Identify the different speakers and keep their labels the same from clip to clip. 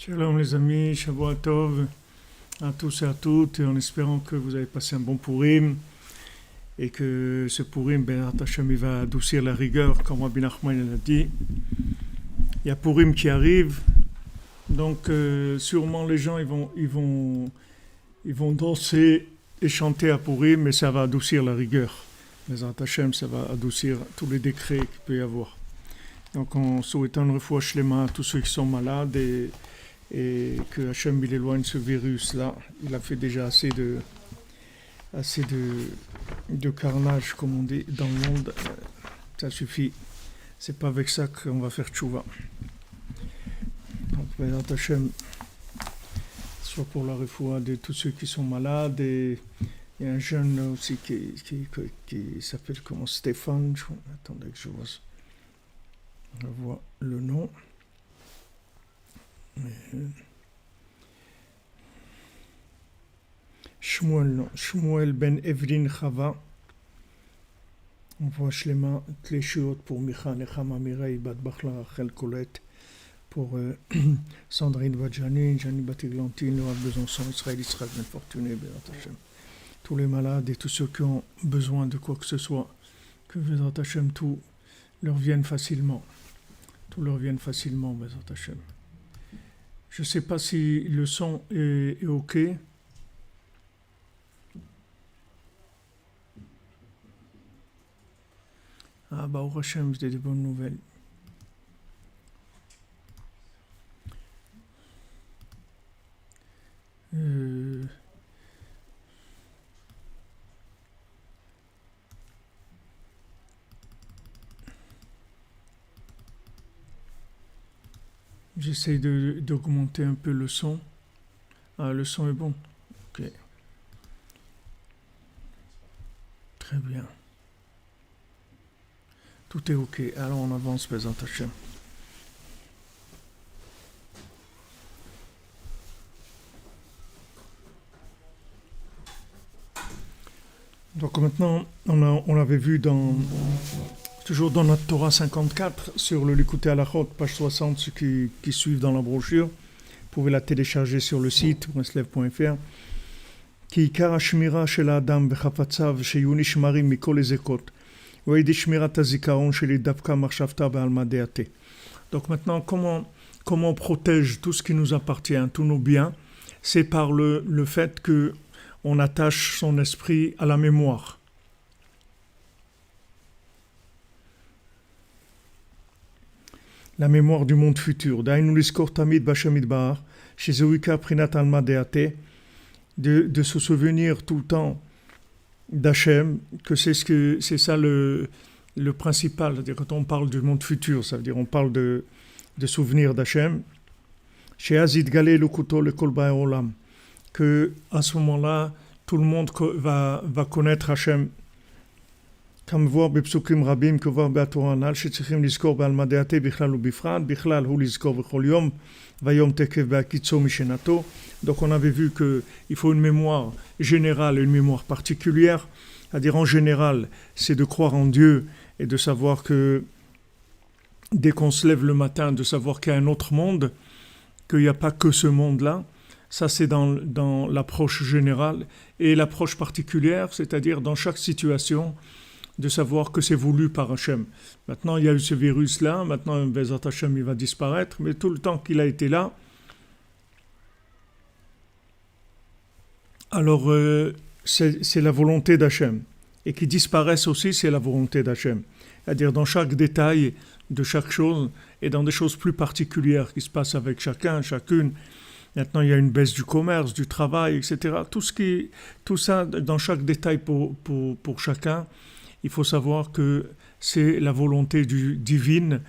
Speaker 1: Shalom les amis, Shavua Tov à tous et à toutes, et en espérant que vous avez passé un bon Purim et que ce Purim, Ben Hashem, il va adoucir la rigueur, comme Rabbi Nachman l'a dit. Il y a Purim qui arrive, donc sûrement les gens ils vont danser et chanter à Purim, mais ça va adoucir la rigueur. Ben Hashem, ça va adoucir tous les décrets qu'il peut y avoir. Donc on souhaite un refuah shlema à tous ceux qui sont malades et que Hachem il éloigne ce virus-là. Il a fait déjà assez de carnage, comme on dit, dans le monde. Ça suffit. C'est pas avec ça qu'on va faire tchouva. Donc, Bézat Hachem, soit pour la refoua de tous ceux qui sont malades. Et il y a un jeune aussi qui s'appelle comment Stéphane. Attendez que je vois le nom. Shmuel ben Evelyn Chava. On voit Shlema Tleshiot pour Micha Nechama Mirei Bat Bachla Rachel Colette, pour Sandrine Vadjani, Jani Batiglantine, Noah Besançon, Israël Ben Fortuné, Bézat Hachem. Tous les malades et tous ceux qui ont besoin de quoi que ce soit, que Bézat Hachem tout leur vienne facilement. Tout leur vienne facilement, Bézat Hachem. Je ne sais pas si le son est OK. Ah, bah, au Hachem, j'ai des bonnes nouvelles. J'essaie d'augmenter un peu le son. Ah, le son est bon. Ok. Très bien. Tout est ok. Alors on avance, Bézat Hachem. Donc maintenant, on l'avait vu toujours dans notre Torah 54, sur le Likutei Halachot, page 60, ceux qui suivent dans la brochure. Vous pouvez la télécharger sur le site, breslev.fr. כי עיקר השמירה של האדם וחפציו שיהיו נשמרים מכל הזקות, וידי שמירת הזיכרון שלי דווקא מחשבתה בעלמא דעתה. Donc maintenant, comment on protège tout ce qui nous appartient, tous nos biens, c'est par le fait que on attache son esprit à la mémoire. La mémoire du monde futur. דהיינו לזכור תמיד בהשם יתברך, שזהו עיקר בחינת עלמא דעתה, de se souvenir tout le temps d'Hachem, que c'est ça le principal. C'est-à-dire quand on parle du monde futur, ça veut dire on parle de souvenir d'Hachem. Chez Azid Galé Lukuto le Kolba Olam, que à ce moment-là, tout le monde va connaître Hachem. Comme voir בפסוקים רבים כבר בתורה הנ"ל שצריכים לזכור בעלמא דעתה בכלל ובפרט, בכלל הוא לזכור בכל יום, והיום תקף בהקיצו משנתו. Donc on avait vu qu'il faut une mémoire générale et une mémoire particulière. C'est-à-dire en général, c'est de croire en Dieu et de savoir que dès qu'on se lève le matin, de savoir qu'il y a un autre monde, qu'il n'y a pas que ce monde-là. Ça c'est dans l'approche générale. Et l'approche particulière, c'est-à-dire dans chaque situation, de savoir que c'est voulu par Hachem. Maintenant, il y a eu ce virus-là, maintenant, Bézat Hachem, il va disparaître, mais tout le temps qu'il a été là, alors c'est la volonté d'Hachem. Et qu'il disparaisse aussi, c'est la volonté d'Hachem. C'est-à-dire dans chaque détail de chaque chose, et dans des choses plus particulières qui se passent avec chacun, chacune. Maintenant, il y a une baisse du commerce, du travail, etc. Tout ça, dans chaque détail pour chacun, il faut savoir que c'est la volonté divine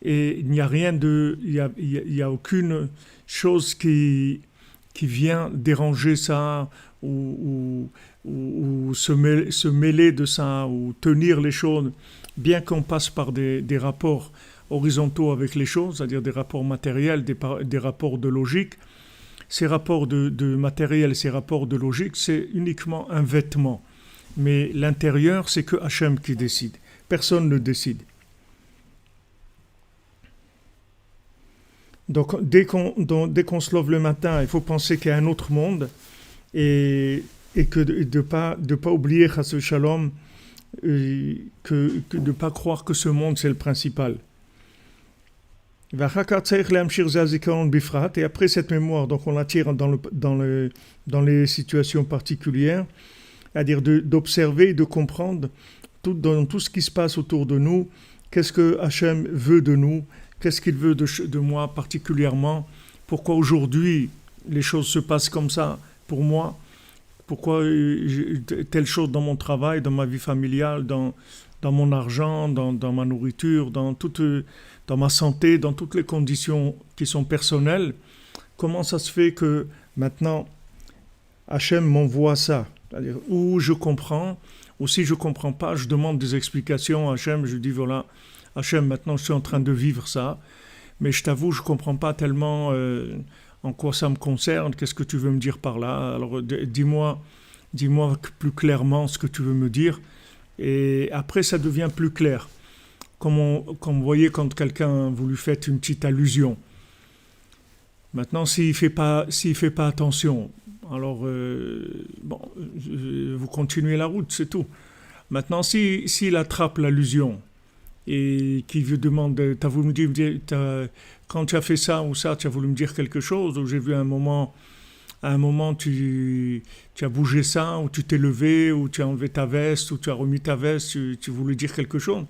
Speaker 1: et il n'y a rien il y a aucune chose qui vient déranger ça ou se mêler de ça ou tenir les choses, bien qu'on passe par des rapports horizontaux avec les choses, c'est-à-dire des rapports matériels, des rapports de logique. Ces rapports de matériel, ces rapports de logique, c'est uniquement un vêtement. Mais l'intérieur, c'est que Hachem qui décide. Personne ne décide. Donc dès qu'on se lève le matin, il faut penser qu'il y a un autre monde et que de pas oublier Chas Shalom, que de ne pas croire que ce monde c'est le principal. Et après cette mémoire, donc on la tire dans les situations particulières, c'est-à-dire d'observer, de comprendre dans tout ce qui se passe autour de nous, qu'est-ce que Hachem veut de nous, qu'est-ce qu'il veut de moi particulièrement, pourquoi aujourd'hui les choses se passent comme ça pour moi, pourquoi telle chose dans mon travail, dans ma vie familiale, dans mon argent, dans ma nourriture, dans ma santé, dans toutes les conditions qui sont personnelles. Comment ça se fait que maintenant Hachem m'envoie ça? C'est-à-dire, ou je comprends, ou si je ne comprends pas, je demande des explications à Hachem, je dis voilà, Hachem, maintenant je suis en train de vivre ça, mais je t'avoue, je ne comprends pas tellement en quoi ça me concerne, qu'est-ce que tu veux me dire par là, alors dis-moi plus clairement ce que tu veux me dire, et après ça devient plus clair. Comme vous voyez quand quelqu'un, vous lui faites une petite allusion. Maintenant, s'il fait pas attention, alors vous continuez la route, c'est tout. Maintenant, s'il attrape l'allusion et qu'il vous demande, t'as voulu me dire, quand tu as fait ça ou ça, tu as voulu me dire quelque chose, ou j'ai vu à un moment tu as bougé ça, ou tu t'es levé, ou tu as enlevé ta veste, ou tu as remis ta veste, tu voulais dire quelque chose.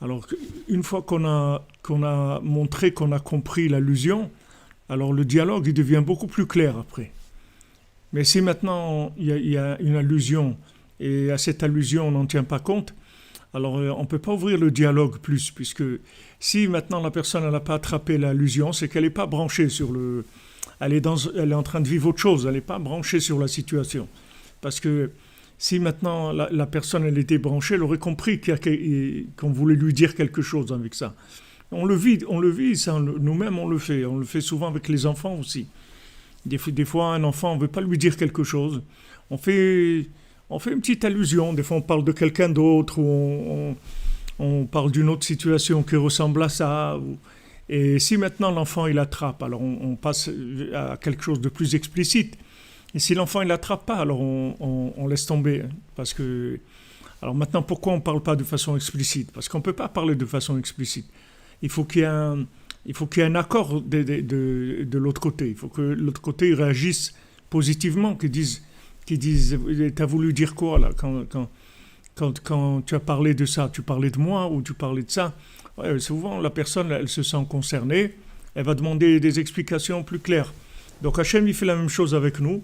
Speaker 1: Alors, une fois qu'on a montré qu'on a compris l'allusion, alors le dialogue il devient beaucoup plus clair après. Mais si maintenant il y a une allusion et à cette allusion on n'en tient pas compte, alors on ne peut pas ouvrir le dialogue plus, puisque si maintenant la personne n'a pas attrapé l'allusion, c'est qu'elle n'est pas branchée sur le... Elle est en train de vivre autre chose, elle n'est pas branchée sur la situation. Parce que si maintenant la personne elle était branchée, elle aurait compris qu'on voulait lui dire quelque chose avec ça. On le vit ça, nous-mêmes on le fait souvent avec les enfants aussi. Des fois un enfant on ne veut pas lui dire quelque chose, on fait une petite allusion, des fois on parle de quelqu'un d'autre, ou on parle d'une autre situation qui ressemble à ça, et si maintenant l'enfant il attrape, alors on passe à quelque chose de plus explicite. Et si l'enfant il l'attrape pas, alors on laisse tomber. Parce que, alors maintenant, pourquoi on ne parle pas de façon explicite? Parce qu'on ne peut pas parler de façon explicite. Il faut qu'il y ait un accord de l'autre côté. Il faut que l'autre côté réagisse positivement, qu'ils disent t'as voulu dire quoi là quand tu as parlé de ça, tu parlais de moi ou tu parlais de ça? Ouais, souvent la personne elle se sent concernée, elle va demander des explications plus claires. Donc Hachem il fait la même chose avec nous.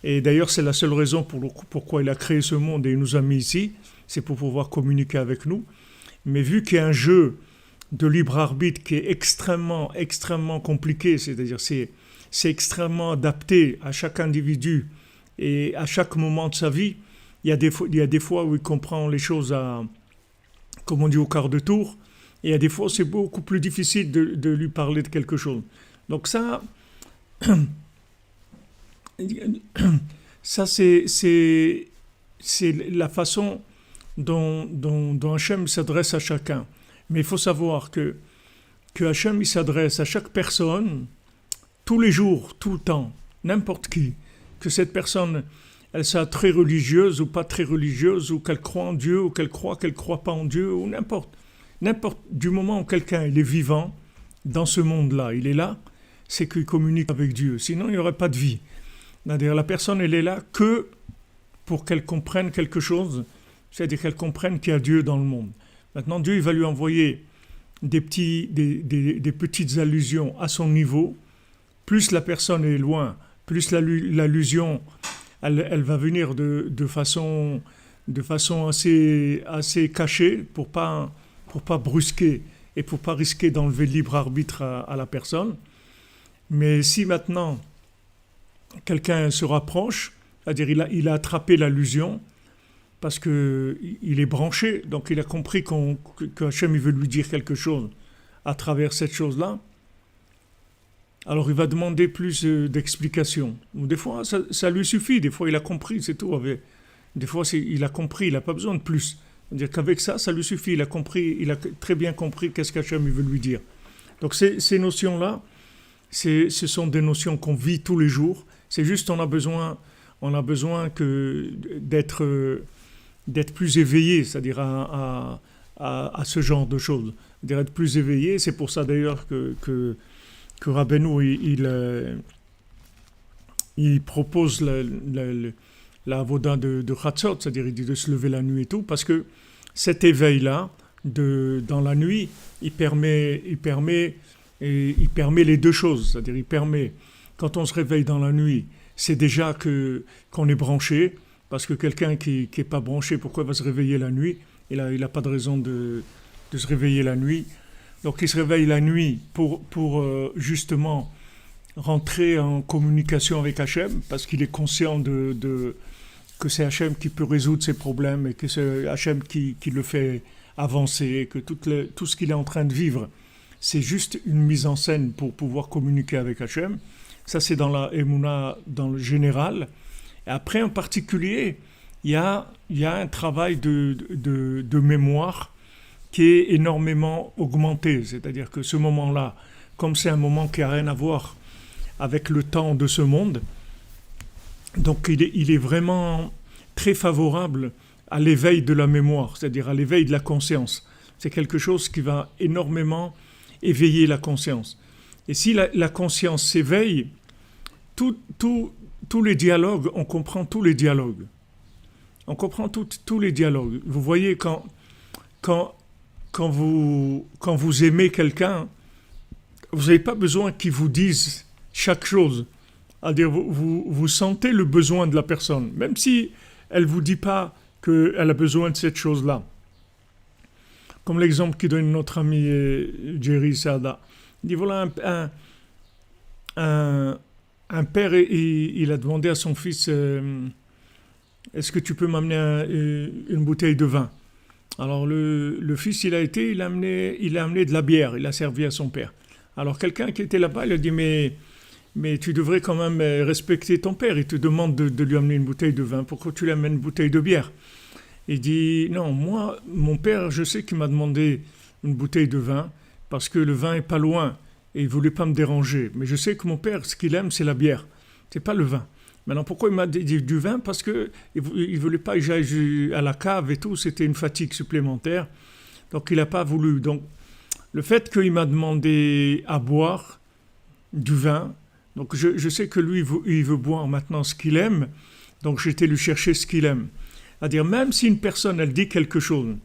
Speaker 1: Et d'ailleurs, c'est la seule raison pourquoi il a créé ce monde et il nous a mis ici, c'est pour pouvoir communiquer avec nous. Mais vu qu'il y a un jeu de libre arbitre qui est extrêmement, extrêmement compliqué, c'est-à-dire c'est extrêmement adapté à chaque individu et à chaque moment de sa vie, il y a des fois où il comprend les choses comme on dit, au quart de tour, et il y a des fois où c'est beaucoup plus difficile de lui parler de quelque chose. Donc ça... Ça, c'est la façon dont Hachem s'adresse à chacun. Mais il faut savoir que Hachem il s'adresse à chaque personne tous les jours, tout le temps, n'importe qui. Que cette personne, elle soit très religieuse ou pas très religieuse, ou qu'elle croit en Dieu, ou qu'elle croit pas en Dieu, ou n'importe. Du moment où quelqu'un il est vivant dans ce monde-là, il est là, c'est qu'il communique avec Dieu. Sinon, il n'y aurait pas de vie. C'est-à-dire, la personne, elle est là que pour qu'elle comprenne quelque chose, c'est-à-dire qu'elle comprenne qu'il y a Dieu dans le monde. Maintenant, Dieu, il va lui envoyer des petites allusions à son niveau. Plus la personne est loin, plus l'allusion, elle va venir de façon assez cachée pour pas brusquer et pour pas risquer d'enlever le libre arbitre à la personne. Mais si maintenant quelqu'un se rapproche, c'est-à-dire il a attrapé l'allusion parce qu'il est branché, donc il a compris que Hachem il veut lui dire quelque chose à travers cette chose-là, alors il va demander plus d'explications. Ou des fois ça lui suffit, des fois il a compris, c'est tout. Des fois il a compris, il n'a pas besoin de plus. C'est-à-dire qu'avec ça lui suffit, il a très bien compris qu'est-ce qu'Hachem il veut lui dire. Donc ces notions-là, ce sont des notions qu'on vit tous les jours. C'est juste on a besoin d'être plus éveillé, c'est-à-dire à ce genre de choses, d'être plus éveillé. C'est pour ça d'ailleurs que Rabbeinu, il propose la avoda de Chatzot, c'est-à-dire il dit de se lever la nuit et tout, parce que cet éveil-là, dans la nuit, il permet les deux choses, c'est-à-dire il permet, quand on se réveille dans la nuit, c'est déjà qu'on est branché, parce que quelqu'un qui n'est pas branché, pourquoi il va se réveiller la nuit? Il a pas de raison de se réveiller la nuit. Donc il se réveille la nuit pour justement rentrer en communication avec Hachem, parce qu'il est conscient que c'est Hachem qui peut résoudre ses problèmes, et que c'est Hachem qui le fait avancer, que tout ce qu'il est en train de vivre, c'est juste une mise en scène pour pouvoir communiquer avec Hachem. Ça, c'est dans la Emouna, dans le général. Et après, en particulier, il y a un travail de mémoire qui est énormément augmenté. C'est-à-dire que ce moment-là, comme c'est un moment qui n'a rien à voir avec le temps de ce monde, donc il est vraiment très favorable à l'éveil de la mémoire, c'est-à-dire à l'éveil de la conscience. C'est quelque chose qui va énormément éveiller la conscience. Et si la conscience s'éveille, tous les dialogues, on comprend tous les dialogues. On comprend tous les dialogues. Vous voyez, quand vous aimez quelqu'un, vous n'avez pas besoin qu'il vous dise chaque chose. C'est-à-dire, vous sentez le besoin de la personne, même si elle ne vous dit pas qu'elle a besoin de cette chose-là. Comme l'exemple qu'il donne notre ami Jerry Sada. Il dit, voilà un père, il a demandé à son fils, est-ce que tu peux m'amener une bouteille de vin? Alors le fils, il a amené de la bière, il a servi à son père. Alors quelqu'un qui était là-bas, il a dit, mais tu devrais quand même respecter ton père, il te demande de lui amener une bouteille de vin, pourquoi tu lui amènes une bouteille de bière? Il dit, non, moi, mon père, je sais qu'il m'a demandé une bouteille de vin, parce que le vin est pas loin, et il voulait pas me déranger. Mais je sais que mon père, ce qu'il aime, c'est la bière, c'est pas le vin. Maintenant, pourquoi il m'a dit du vin? Parce que il voulait pas que j'aille à la cave et tout, c'était une fatigue supplémentaire, donc il n'a pas voulu. Donc, le fait qu'il m'a demandé à boire du vin, donc je sais que lui, il veut boire maintenant ce qu'il aime, donc j'étais lui chercher ce qu'il aime. C'est-à-dire, même si une personne, elle dit quelque chose,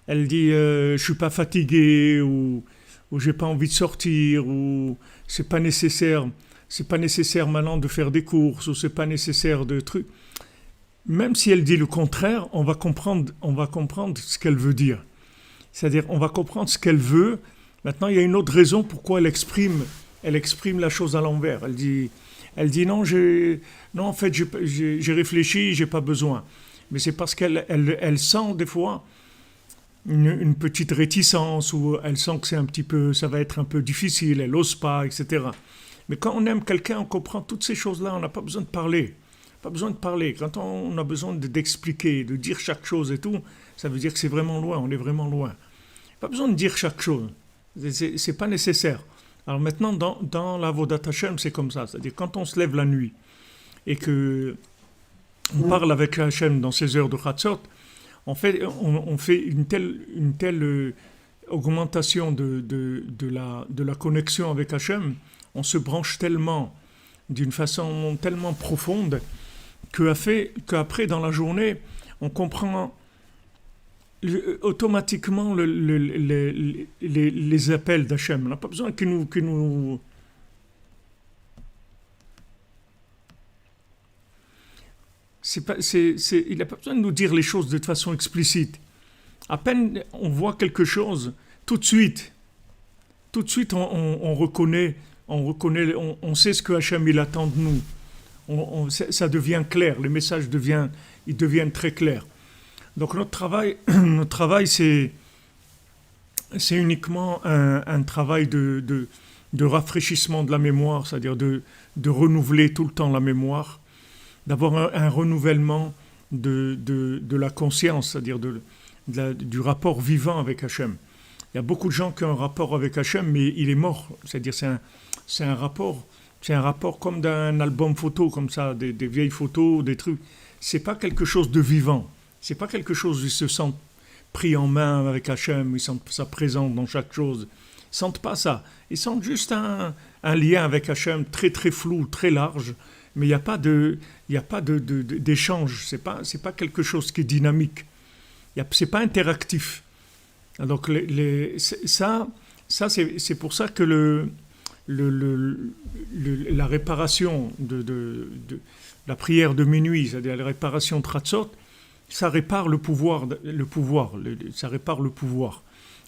Speaker 1: elle dit je suis pas fatigué, ou j'ai pas envie de sortir, ou c'est pas nécessaire maintenant de faire des courses, ou c'est pas nécessaire de trucs. Même si elle dit le contraire, on va comprendre ce qu'elle veut dire. C'est-à-dire, on va comprendre ce qu'elle veut. Maintenant, il y a une autre raison pourquoi elle exprime la chose à l'envers. Elle dit non, en fait, j'ai réfléchi, j'ai pas besoin. Mais c'est parce qu'elle sent des fois une petite réticence, ou elle sent que ça va être un peu difficile, elle n'ose pas, etc. Mais quand on aime quelqu'un, on comprend toutes ces choses-là, on n'a pas besoin de parler. Pas besoin de parler. Quand on a besoin d'expliquer, de dire chaque chose et tout, ça veut dire que c'est vraiment loin, on est vraiment loin. Pas besoin de dire chaque chose. C'est pas nécessaire. Alors maintenant, dans la Avodat Hashem, c'est comme ça. C'est-à-dire, quand on se lève la nuit et que on parle avec Hashem dans ces heures de Chatzot, on fait une telle augmentation de la connexion avec Hashem, on se branche tellement, d'une façon tellement profonde, qu'après, dans la journée, on comprend automatiquement les appels d'Hachem. On n'a pas besoin que nous il n'a pas besoin de nous dire les choses de façon explicite. À peine on voit quelque chose, tout de suite on reconnaît, on sait ce que Hachem il attend de nous. Ça devient clair, les messages deviennent très clairs. Donc notre travail c'est uniquement un travail de rafraîchissement de la mémoire, c'est-à-dire de renouveler tout le temps la mémoire, d'avoir un renouvellement de la conscience, c'est-à-dire du rapport vivant avec Hachem. Il y a beaucoup de gens qui ont un rapport avec Hachem, mais il est mort, c'est-à-dire c'est un rapport comme d'un album photo, comme ça, des vieilles photos, des trucs. C'est pas quelque chose de vivant. C'est pas quelque chose où ils se sentent pris en main avec Hachem, ils sentent sa présence dans chaque chose. Ils sentent pas ça. Ils sentent juste un lien avec Hachem très très flou, très large, mais il n'y a pas d'échange. C'est pas quelque chose qui est dynamique. C'est pas interactif. Donc c'est pour ça que la réparation de la prière de minuit, c'est-à-dire la réparation Tratzot, ça répare le pouvoir, ça répare le pouvoir.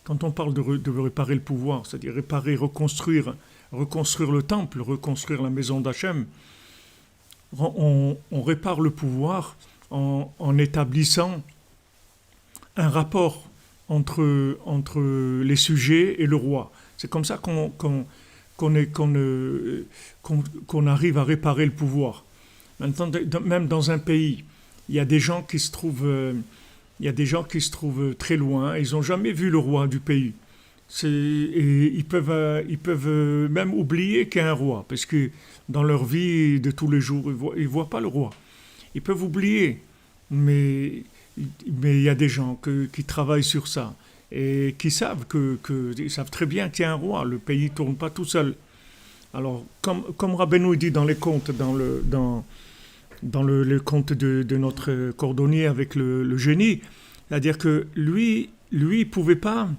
Speaker 1: Quand on parle de réparer le pouvoir, c'est-à-dire réparer, reconstruire le temple, reconstruire la maison d'Hachem, on répare le pouvoir en établissant un rapport entre les sujets et le roi. C'est comme ça qu'on arrive à réparer le pouvoir. Maintenant, même dans un pays, il y a des gens qui se trouvent très loin, ils n'ont jamais vu le roi du pays. Et ils peuvent même oublier qu'il y a un roi, parce que dans leur vie de tous les jours, ils voient pas le roi. Ils peuvent oublier, mais il y a des gens qui travaillent sur ça et qui savent ils savent très bien qu'il y a un roi. Le pays ne tourne pas tout seul. Alors, comme Rabbeinu dit dans les contes, dans le conte de notre cordonnier avec le génie, c'est-à-dire que lui, il pouvait pas.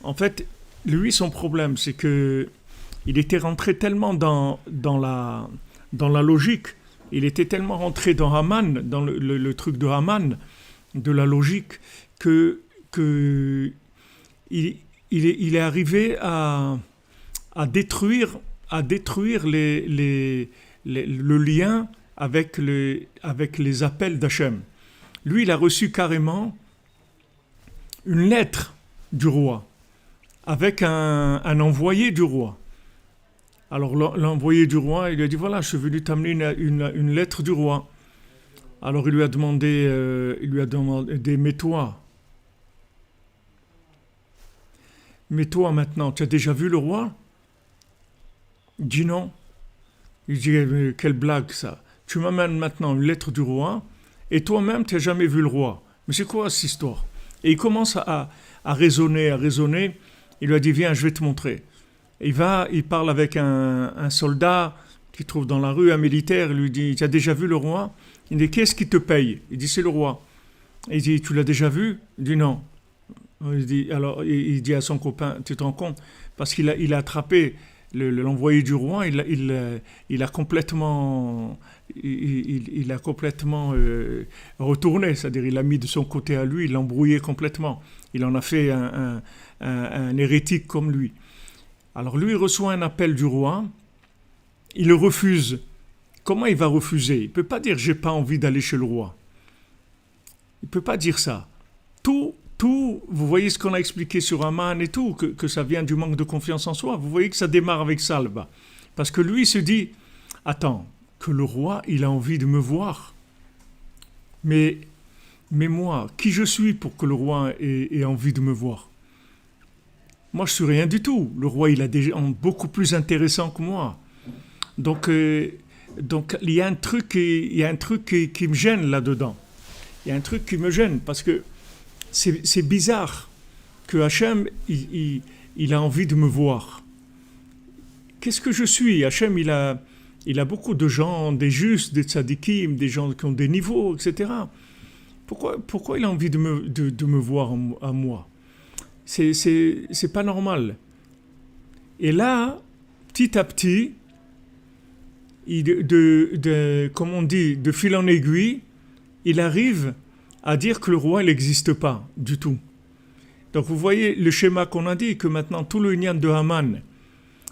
Speaker 1: En fait, lui, son problème, c'est que il était rentré tellement dans la logique, il était tellement rentré dans Haman, dans le truc de Haman, de la logique, que il est arrivé à détruire le lien avec les appels d'Hachem. Lui, il a reçu carrément une lettre du roi, avec un envoyé du roi. Alors l'envoyé du roi, il lui a dit, voilà, je suis venu t'amener une lettre du roi. Alors il lui a demandé, mets-toi maintenant, tu as déjà vu le roi? Il dit non. Il dit, quelle blague ça. Tu m'amènes maintenant une lettre du roi, et toi-même tu n'as jamais vu le roi. Mais c'est quoi cette histoire? Et il commence à raisonner. Il lui a dit, viens, je vais te montrer. Il parle avec un soldat qu'il trouve dans la rue, un militaire. Il lui dit, tu as déjà vu le roi? Il dit, qu'est-ce qui te paye? Il dit, c'est le roi. Il dit, tu l'as déjà vu? Il dit, non. Il dit à son copain, tu te rends compte? Parce qu'il a attrapé l'envoyé du roi, il a complètement retourné, c'est-à-dire il l'a mis de son côté à lui, il l'a embrouillé complètement. Il en a fait un hérétique comme lui. Alors lui, il reçoit un appel du roi, il le refuse. Comment il va refuser? Il ne peut pas dire « j'ai pas envie d'aller chez le roi ». Il ne peut pas dire ça. Tout, vous voyez ce qu'on a expliqué sur Haman et tout, que ça vient du manque de confiance en soi. Vous voyez que ça démarre avec ça là-bas. Parce que lui, il se dit « attends, que le roi, il a envie de me voir. Mais moi, qui je suis pour que le roi ait envie de me voir? Moi, je suis rien du tout. Le roi, il a des gens beaucoup plus intéressants que moi. Donc il y a un truc qui me gêne là-dedans. Il y a un truc qui me gêne parce que c'est bizarre que Hachem, il a envie de me voir. Qu'est-ce que je suis? Hachem, il a beaucoup de gens, des justes, des tzadikim, des gens qui ont des niveaux, etc. Pourquoi il a envie de me voir à moi? C'est pas normal. Et là, petit à petit, comme on dit, de fil en aiguille, il arrive à dire que le roi n'existe pas du tout. Donc vous voyez le schéma qu'on a dit, que maintenant tout le Inyan de Haman,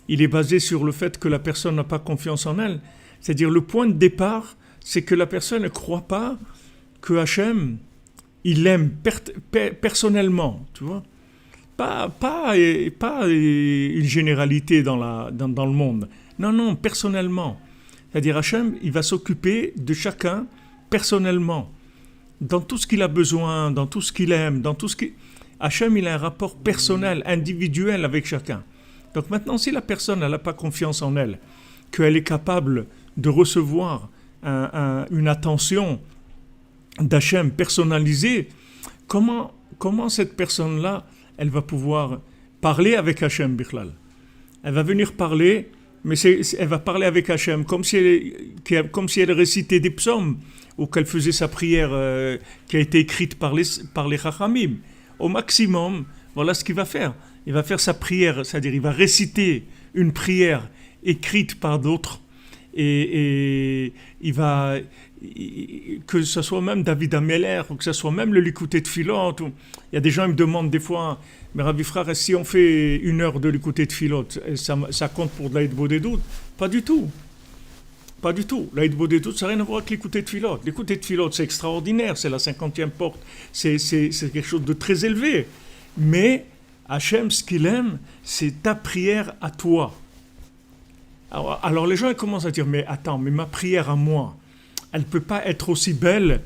Speaker 1: il est basé sur le fait que la personne n'a pas confiance en elle. C'est-à-dire le point de départ, c'est que la personne ne croit pas que Hachem, il l'aime personnellement, tu vois. Pas une généralité dans le monde. Non, personnellement. C'est-à-dire Hachem, il va s'occuper de chacun personnellement. Dans tout ce qu'il a besoin, dans tout ce qu'il aime, Hachem, il a un rapport personnel, individuel avec chacun. Donc maintenant, si la personne n'a pas confiance en elle, qu'elle est capable de recevoir une attention d'Hachem personnalisée, comment cette personne-là, elle va pouvoir parler avec Hachem Bichlal? Elle va venir parler, mais elle va parler avec Hachem comme si elle récitait des psaumes ou qu'elle faisait sa prière qui a été écrite par les Chachamim. Au maximum, voilà ce qu'il va faire. Il va faire sa prière, c'est-à-dire il va réciter une prière écrite par d'autres et il va, que ce soit même David Ameller ou que ce soit même le Likutei Tfilot. Il y a des gens qui me demandent des fois, mais Rabbi Frère, si on fait 1 heure de Likutei Tfilot, ça compte pour de la Hitbodedut? Pas du tout. Pas du tout. La Hitbodedut, ça n'a rien à voir avec Likutei Tfilot. Likutei Tfilot, c'est extraordinaire, c'est la 50e porte, c'est quelque chose de très élevé. Mais Hachem, ce qu'il aime, c'est ta prière à toi. Alors les gens ils commencent à dire, mais attends, mais ma prière à moi, elle ne peut pas être aussi belle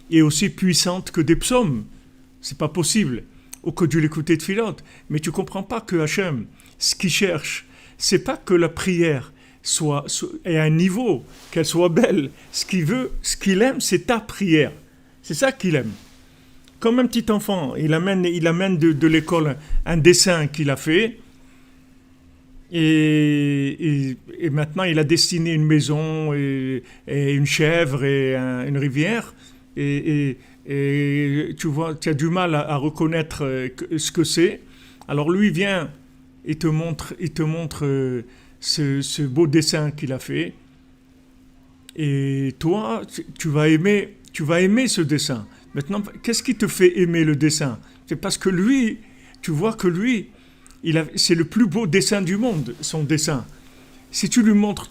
Speaker 1: et aussi puissante que des psaumes. C'est pas possible. Ou que du Likutei Tfilot. Mais tu comprends pas que Hachem, ce qu'il cherche, c'est pas que la prière ait un niveau, qu'elle soit belle. Ce qu'il veut, ce qu'il aime, c'est ta prière. C'est ça qu'il aime. Comme un petit enfant, il amène de l'école un dessin qu'il a fait. Et maintenant, il a dessiné une maison et une chèvre et une rivière. Et tu vois, tu as du mal à reconnaître ce que c'est. Alors lui vient et te montre ce beau dessin qu'il a fait. Et toi, tu vas aimer ce dessin. Maintenant, qu'est-ce qui te fait aimer le dessin? C'est parce que lui, tu vois que lui, c'est le plus beau dessin du monde, son dessin. Si tu lui montres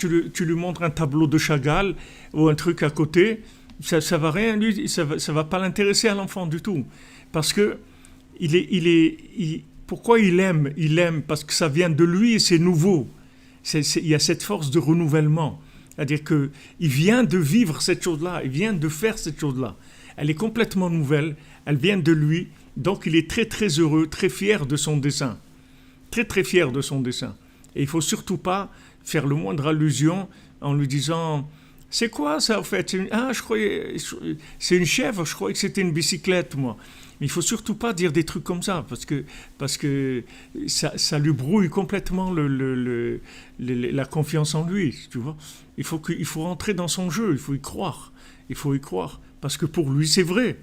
Speaker 1: un tableau de Chagall ou un truc à côté, ça va rien, lui, ça va pas l'intéresser à l'enfant du tout. Parce que pourquoi il aime? Il aime parce que ça vient de lui et c'est nouveau. Il y a cette force de renouvellement. C'est-à-dire qu'il vient de vivre cette chose-là, il vient de faire cette chose-là. Elle est complètement nouvelle, elle vient de lui, donc il est très très heureux, très fier de son dessin. Très très fier de son dessin. Et il ne faut surtout pas faire le moindre allusion en lui disant « C'est quoi ça en fait ?»« Ah, je croyais, c'est une chèvre, je croyais que c'était une bicyclette moi. » Mais il ne faut surtout pas dire des trucs comme ça parce que ça lui brouille complètement la confiance en lui, tu vois. Il faut rentrer dans son jeu, il faut y croire. Il faut y croire parce que pour lui c'est vrai.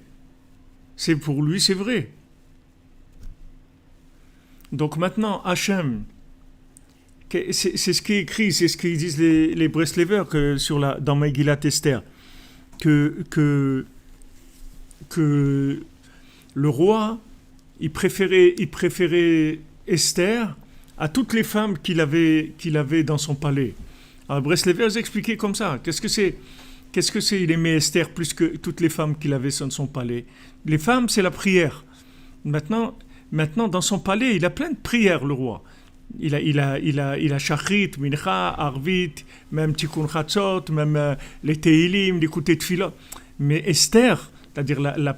Speaker 1: Pour lui c'est vrai. Donc maintenant, Hachem, c'est ce qui est écrit, c'est ce qu'ils disent les Breslevers dans Megillat Esther, que le roi, il préférait Esther à toutes les femmes qu'il avait dans son palais. Alors Breslevers expliquait comme ça, qu'est-ce que c'est? Il aimait Esther plus que toutes les femmes qu'il avait dans son palais. Les femmes, c'est la prière. Maintenant, dans son palais, il a plein de prières, le roi. Il a Shachrit, Mincha, Arvit, même Tikkun Chatzot, même les Tehilim, les Likutei Tfilot. Mais Esther, c'est-à-dire la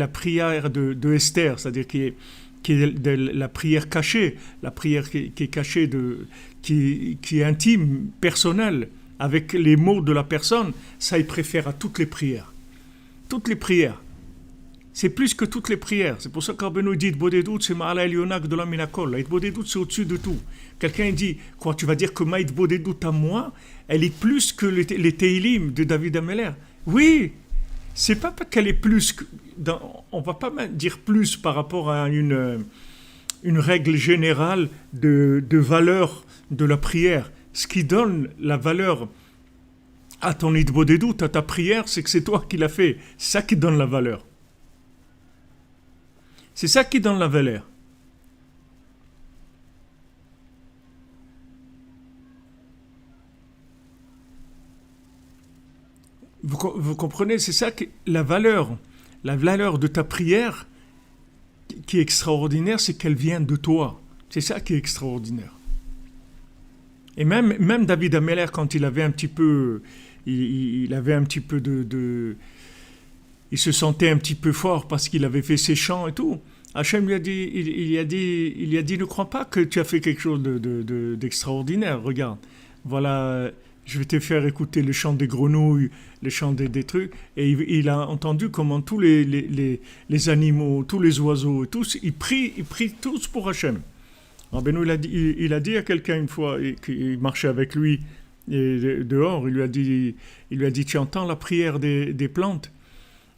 Speaker 1: prière de Esther, c'est-à-dire qui est la prière cachée, la prière qui est cachée, qui est intime, personnelle, avec les mots de la personne, ça il préfère à toutes les prières. Toutes les prières. C'est plus que toutes les prières. C'est pour ça qu'Arbenou dit Hitbodedut, c'est Ma'ala Elionak de la Minakol. La Hitbodedut, c'est au-dessus de tout. Quelqu'un dit, quoi, tu vas dire que ma Hitbodedut à moi, elle est plus que les Tehilim de David Ameller? Oui, c'est pas qu'elle est plus. On va pas dire plus par rapport à une règle générale de valeur de la prière. Ce qui donne la valeur à ton Hitbodedut, à ta prière, c'est que c'est toi qui l'as fait. C'est ça qui donne la valeur. C'est ça qui donne la valeur. Vous comprenez, c'est ça la valeur de ta prière qui est extraordinaire, c'est qu'elle vient de toi. C'est ça qui est extraordinaire. Et même David Ameller, quand il avait un petit peu, il avait un petit peu il se sentait un petit peu fort parce qu'il avait fait ses chants et tout. Hachem lui a dit, il a dit, ne crois pas que tu as fait quelque chose d'extraordinaire. Regarde, voilà, je vais te faire écouter le chant des grenouilles, le chant des trucs. Et il a entendu comment tous les animaux, tous les oiseaux, tous, ils prient tous pour Hachem. Rabbeinu, il a dit à quelqu'un une fois, qui marchait avec lui dehors, il lui a dit, tu entends la prière des plantes?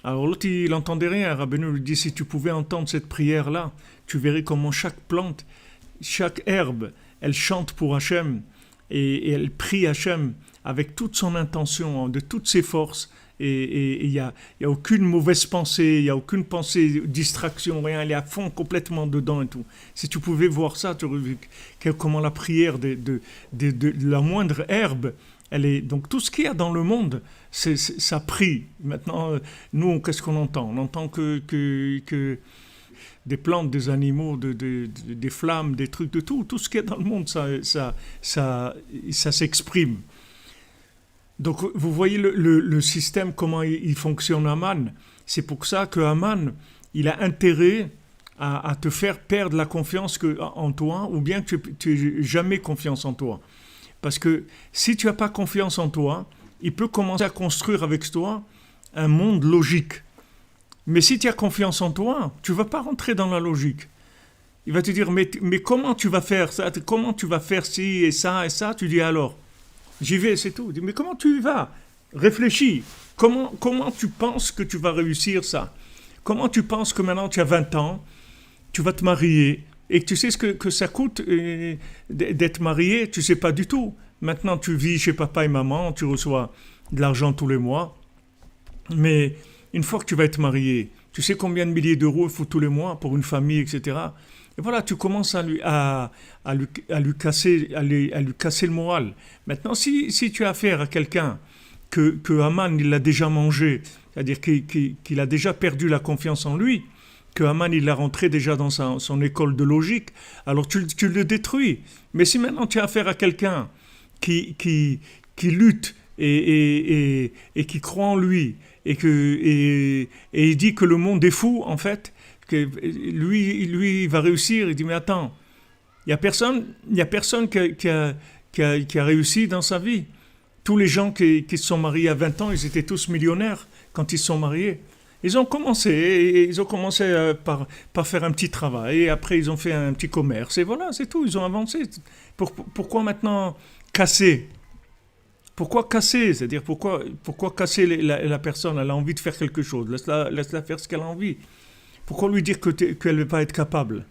Speaker 1: Alors l'autre, il n'entendait rien. Rabbeinu lui dit, si tu pouvais entendre cette prière-là, tu verrais comment chaque plante, chaque herbe, elle chante pour Hachem et elle prie Hachem avec toute son intention, de toutes ses forces. Et il y a aucune mauvaise pensée, il n'y a aucune pensée, distraction, rien. Elle est à fond complètement dedans et tout. Si tu pouvais voir ça, tu aurais vu comment la prière de la moindre herbe, elle est, donc tout ce qu'il y a dans le monde, ça prie. Maintenant, nous, qu'est-ce qu'on entend? On entend que des plantes, des animaux, des flammes, des trucs, de tout. Tout ce qu'il y a dans le monde, ça s'exprime. Donc, vous voyez le système, comment il fonctionne, Haman. C'est pour ça que Haman, il a intérêt à te faire perdre la confiance en toi, ou bien que tu n'aies jamais confiance en toi. Parce que si tu n'as pas confiance en toi, il peut commencer à construire avec toi un monde logique. Mais si tu as confiance en toi, tu ne vas pas rentrer dans la logique. Il va te dire, mais comment tu vas faire ça? Comment tu vas faire ci et ça et ça? Tu dis alors, j'y vais, c'est tout. Mais comment tu y vas? Réfléchis. Comment tu penses que tu vas réussir ça? Comment tu penses que maintenant tu as 20 ans, tu vas te marier et que tu sais ce que ça coûte d'être marié? Tu ne sais pas du tout. Maintenant, tu vis chez papa et maman, tu reçois de l'argent tous les mois. Mais une fois que tu vas être marié, tu sais combien de milliers d'euros il faut tous les mois pour une famille, etc. Et voilà, tu commences à lui casser le moral. Maintenant, si tu as affaire à quelqu'un que Haman il l'a déjà mangé, c'est-à-dire qu'il a déjà perdu la confiance en lui, que Haman il l'a rentré déjà dans son école de logique, alors tu le détruis. Mais si maintenant tu as affaire à quelqu'un qui lutte et qui croit en lui, et il dit que le monde est fou, en fait, que lui il va réussir, il dit mais attends, il n'y a personne qui a réussi dans sa vie. Tous les gens qui se sont mariés à 20 ans, ils étaient tous millionnaires quand ils se sont mariés. Ils ont commencé par faire un petit travail, et après ils ont fait un petit commerce, et voilà, c'est tout, ils ont avancé. Pourquoi maintenant casser? Pourquoi casser? C'est-à-dire, pourquoi casser la personne? Elle a envie de faire quelque chose, laisse-la faire ce qu'elle a envie. Pourquoi lui dire qu'elle ne va pas être capable?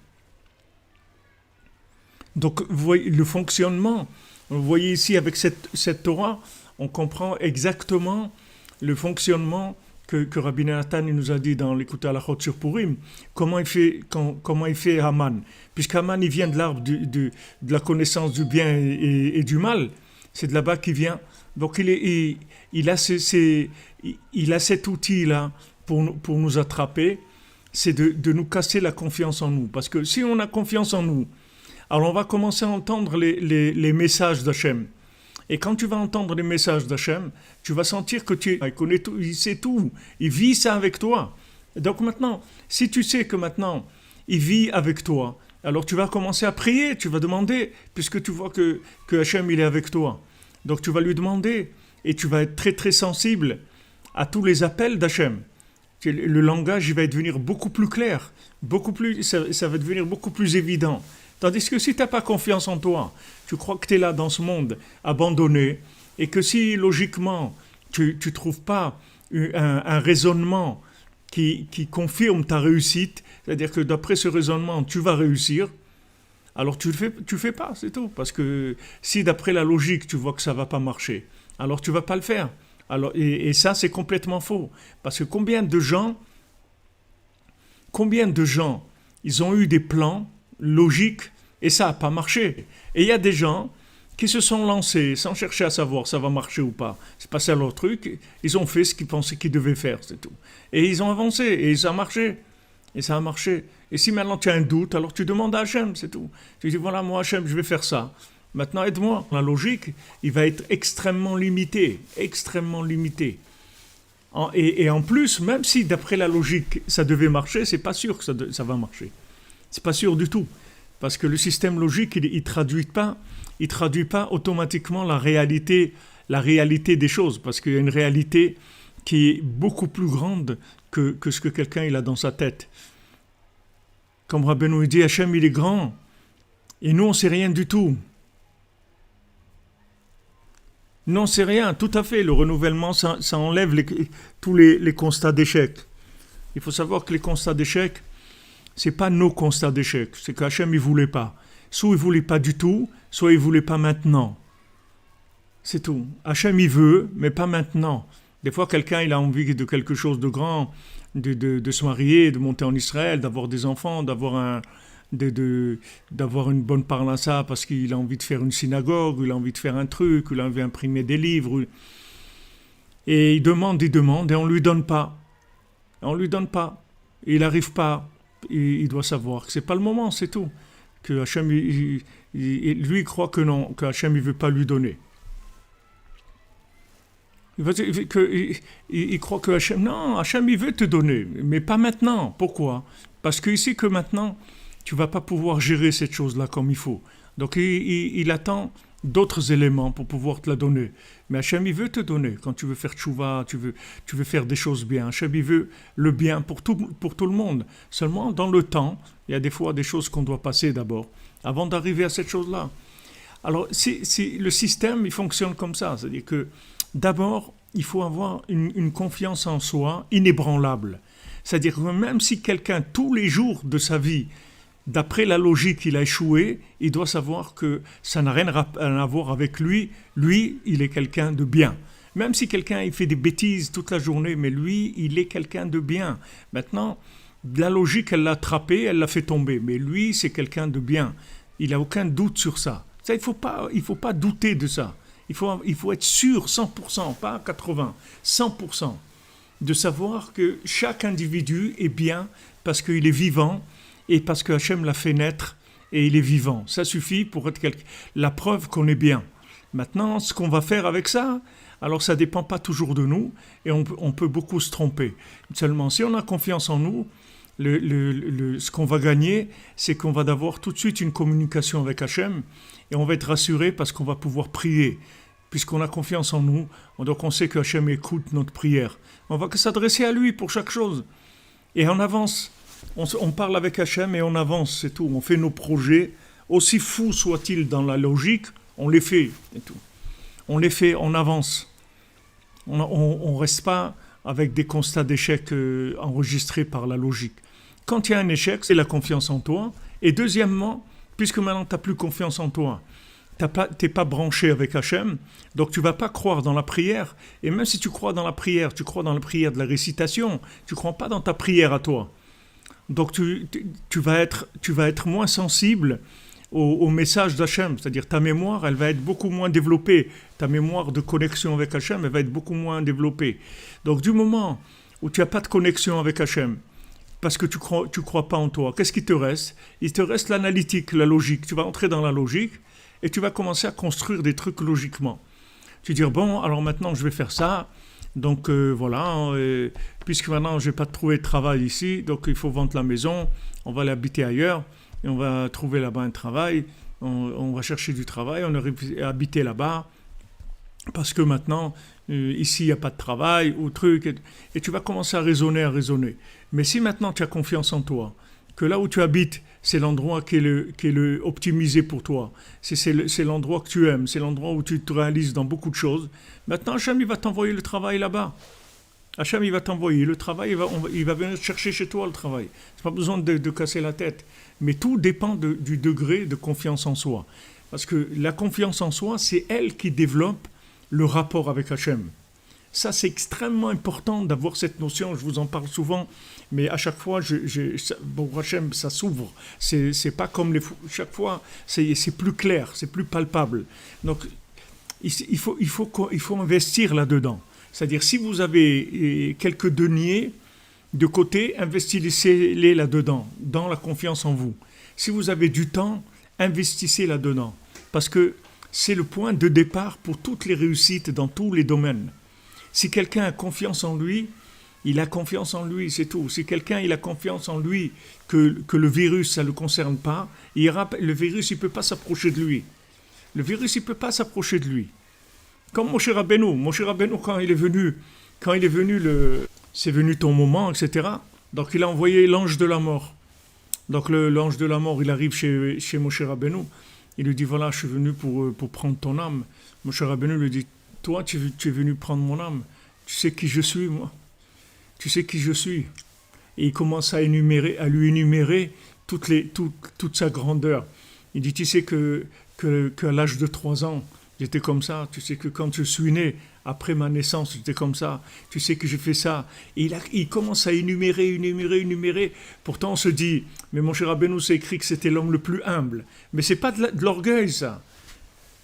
Speaker 1: Donc, vous voyez, le fonctionnement, vous voyez ici avec cette Torah, on comprend exactement le fonctionnement que Rabbi Nathan nous a dit dans l'écoute à la Chot sur Purim, comment il fait Haman. Puisqu'Haman, il vient de l'arbre de la connaissance du bien et du mal, c'est de là-bas qu'il vient. Donc il a cet outil-là pour nous attraper, c'est de nous casser la confiance en nous. Parce que si on a confiance en nous, alors on va commencer à entendre les messages d'Hachem. Et quand tu vas entendre les messages d'Hachem, tu vas sentir que il connaît tout, il sait tout, il vit ça avec toi. Et donc maintenant, si tu sais que maintenant, il vit avec toi, alors tu vas commencer à prier, tu vas demander, puisque tu vois que Hachem, il est avec toi. Donc tu vas lui demander, et tu vas être très très sensible à tous les appels d'Hachem. Le langage, il va devenir beaucoup plus clair, ça va devenir beaucoup plus évident. Tandis que si tu n'as pas confiance en toi, tu crois que tu es là dans ce monde abandonné, et que si logiquement tu ne trouves pas un raisonnement qui confirme ta réussite, c'est-à-dire que d'après ce raisonnement tu vas réussir, alors tu fais pas, c'est tout. Parce que si d'après la logique tu vois que ça ne va pas marcher, alors tu ne vas pas le faire. Alors, et ça c'est complètement faux. Parce que combien de gens ils ont eu des plans logique, et ça n'a pas marché. Et il y a des gens qui se sont lancés sans chercher à savoir ça va marcher ou pas. C'est pas ça leur truc. Ils ont fait ce qu'ils pensaient qu'ils devaient faire, c'est tout. Et ils ont avancé, et ça a marché. Et ça a marché. Et si maintenant tu as un doute, alors tu demandes à Hachem, c'est tout. Tu dis, voilà, moi Hachem, je vais faire ça. Maintenant, aide-moi. La logique, il va être extrêmement limité. Extrêmement limité. Et en plus, même si d'après la logique ça devait marcher, c'est pas sûr que ça va marcher. C'est pas sûr du tout. Parce que le système logique, il traduit pas automatiquement la réalité des choses. Parce qu'il y a une réalité qui est beaucoup plus grande que ce que quelqu'un il a dans sa tête. Comme Rabbeinu dit, Hachem il est grand. Et nous on sait rien du tout. Non, c'est rien, tout à fait. Le renouvellement, ça enlève tous les constats d'échec. Il faut savoir que les constats d'échec, c'est pas nos constats d'échec. C'est qu'Hachem, il voulait pas. Soit il voulait pas du tout, soit il voulait pas maintenant. C'est tout. Hachem, il veut, mais pas maintenant. Des fois, quelqu'un, il a envie de quelque chose de grand, de se marier, de monter en Israël, d'avoir des enfants, d'avoir une bonne parnassa parce qu'il a envie de faire une synagogue, il a envie de faire un truc, il a envie d'imprimer des livres. Et il demande, et on ne lui donne pas. On lui donne pas. Il n'arrive pas. Il doit savoir que ce n'est pas le moment, c'est tout. Que Hachem, lui, il croit que non, que Hachem ne veut pas lui donner. Il croit que Hachem, non, Hachem, il veut te donner, mais pas maintenant. Pourquoi? Parce qu'il sait que maintenant, tu ne vas pas pouvoir gérer cette chose-là comme il faut. Donc il attend d'autres éléments pour pouvoir te la donner. Mais Hachem, il veut te donner. Quand tu veux faire tchouva, tu veux faire des choses bien. Hachem, il veut le bien pour tout le monde. Seulement, dans le temps, il y a des fois des choses qu'on doit passer d'abord, avant d'arriver à cette chose-là. Alors, le système, il fonctionne comme ça. C'est-à-dire que d'abord, il faut avoir une confiance en soi inébranlable. C'est-à-dire que même si quelqu'un, tous les jours de sa vie, d'après la logique, il a échoué, il doit savoir que ça n'a rien à voir avec lui. Lui, il est quelqu'un de bien. Même si quelqu'un il fait des bêtises toute la journée, mais lui, il est quelqu'un de bien. Maintenant, la logique, elle l'a attrapé, elle l'a fait tomber. Mais lui, c'est quelqu'un de bien. Il n'a aucun doute sur ça. Ça, il faut pas douter de ça. Il faut être sûr, 100%, pas 80%, 100%, de savoir que chaque individu est bien parce qu'il est vivant, et parce que Hachem l'a fait naître et il est vivant. Ça suffit pour être la preuve qu'on est bien. Maintenant, ce qu'on va faire avec ça, alors ça ne dépend pas toujours de nous et on peut beaucoup se tromper. Seulement, si on a confiance en nous, ce qu'on va gagner, c'est qu'on va avoir tout de suite une communication avec Hachem et on va être rassuré parce qu'on va pouvoir prier. Puisqu'on a confiance en nous, donc on sait que Hachem écoute notre prière. On va que s'adresser à lui pour chaque chose. Et on avance. On parle avec Hachem et on avance, c'est tout. On fait nos projets, aussi fous soient-ils dans la logique, on les fait, et tout. On les fait, on avance. On reste pas avec des constats d'échec enregistrés par la logique. Quand il y a un échec, c'est la confiance en toi. Et deuxièmement, puisque maintenant tu n'as plus confiance en toi, tu n'es pas branché avec Hachem, donc tu ne vas pas croire dans la prière. Et même si tu crois dans la prière, tu crois dans la prière de la récitation, tu ne crois pas dans ta prière à toi. Donc tu vas être moins sensible au message d'Hachem, c'est-à-dire ta mémoire, elle va être beaucoup moins développée. Ta mémoire de connexion avec Hachem, elle va être beaucoup moins développée. Donc du moment où tu n'as pas de connexion avec Hachem, parce que tu crois pas en toi, qu'est-ce qui te reste? Il te reste l'analytique, la logique. Tu vas entrer dans la logique et tu vas commencer à construire des trucs logiquement. Tu vas dire, bon, alors maintenant je vais faire ça. Donc voilà, puisque maintenant je n'ai pas trouvé de travail ici, donc il faut vendre la maison, on va l'habiter ailleurs, et on va trouver là-bas un travail, on va chercher du travail, on va habiter là-bas, parce que maintenant, ici il n'y a pas de travail, ou truc, et tu vas commencer à raisonner. Mais si maintenant tu as confiance en toi, que là où tu habites, c'est l'endroit qui est le optimisé pour toi. C'est l'endroit que tu aimes, c'est l'endroit où tu te réalises dans beaucoup de choses. Maintenant, Hachem, il va t'envoyer le travail là-bas. Hachem, il va t'envoyer le travail, il va venir chercher chez toi le travail. C'est pas besoin de casser la tête. Mais tout dépend du degré de confiance en soi. Parce que la confiance en soi, c'est elle qui développe le rapport avec Hachem. Ça, c'est extrêmement important d'avoir cette notion. Je vous en parle souvent, mais à chaque fois, bon, Hachem, ça s'ouvre. C'est pas comme chaque fois, c'est plus clair, c'est plus palpable. Donc, il faut investir là-dedans. C'est-à-dire, si vous avez quelques deniers de côté, investissez-les là-dedans, dans la confiance en vous. Si vous avez du temps, investissez là-dedans. Parce que c'est le point de départ pour toutes les réussites dans tous les domaines. Si quelqu'un a confiance en lui, il a confiance en lui, c'est tout. Si quelqu'un il a confiance en lui que le virus, ça ne le concerne pas, le virus, il ne peut pas s'approcher de lui. Le virus, il ne peut pas s'approcher de lui. Comme Moshe Rabbeinu, quand il est venu, c'est venu ton moment, etc. Donc il a envoyé l'ange de la mort. Donc l'ange de la mort, il arrive chez Moshe Rabbeinu. Il lui dit, voilà, je suis venu pour prendre ton âme. Moshe Rabbeinu lui dit, toi, tu es venu prendre mon âme. Tu sais qui je suis, moi. Tu sais qui je suis. Et il commence à lui énumérer toute sa grandeur. Il dit, tu sais qu'à l'âge de 3 ans, j'étais comme ça. Tu sais que quand je suis né, après ma naissance, j'étais comme ça. Tu sais que j'ai fait ça. Et il commence à énumérer. Pourtant, on se dit, mais mon cher Rabbeinu, c'est écrit que c'était l'homme le plus humble. Mais c'est pas de l'orgueil, ça.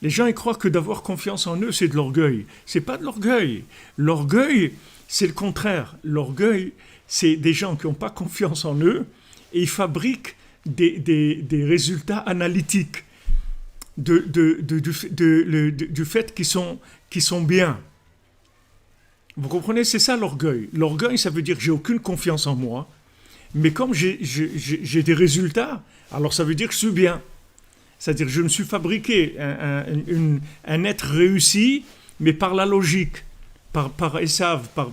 Speaker 1: Les gens, ils croient que d'avoir confiance en eux, c'est de l'orgueil. C'est pas de l'orgueil. L'orgueil, c'est le contraire. L'orgueil, c'est des gens qui n'ont pas confiance en eux et ils fabriquent des résultats analytiques du fait qu'ils sont bien. Vous comprenez, c'est ça l'orgueil. L'orgueil, ça veut dire que j'ai aucune confiance en moi, mais comme j'ai des résultats, alors ça veut dire que je suis bien. C'est-à-dire que je me suis fabriqué un être réussi, mais par la logique, par Esav, par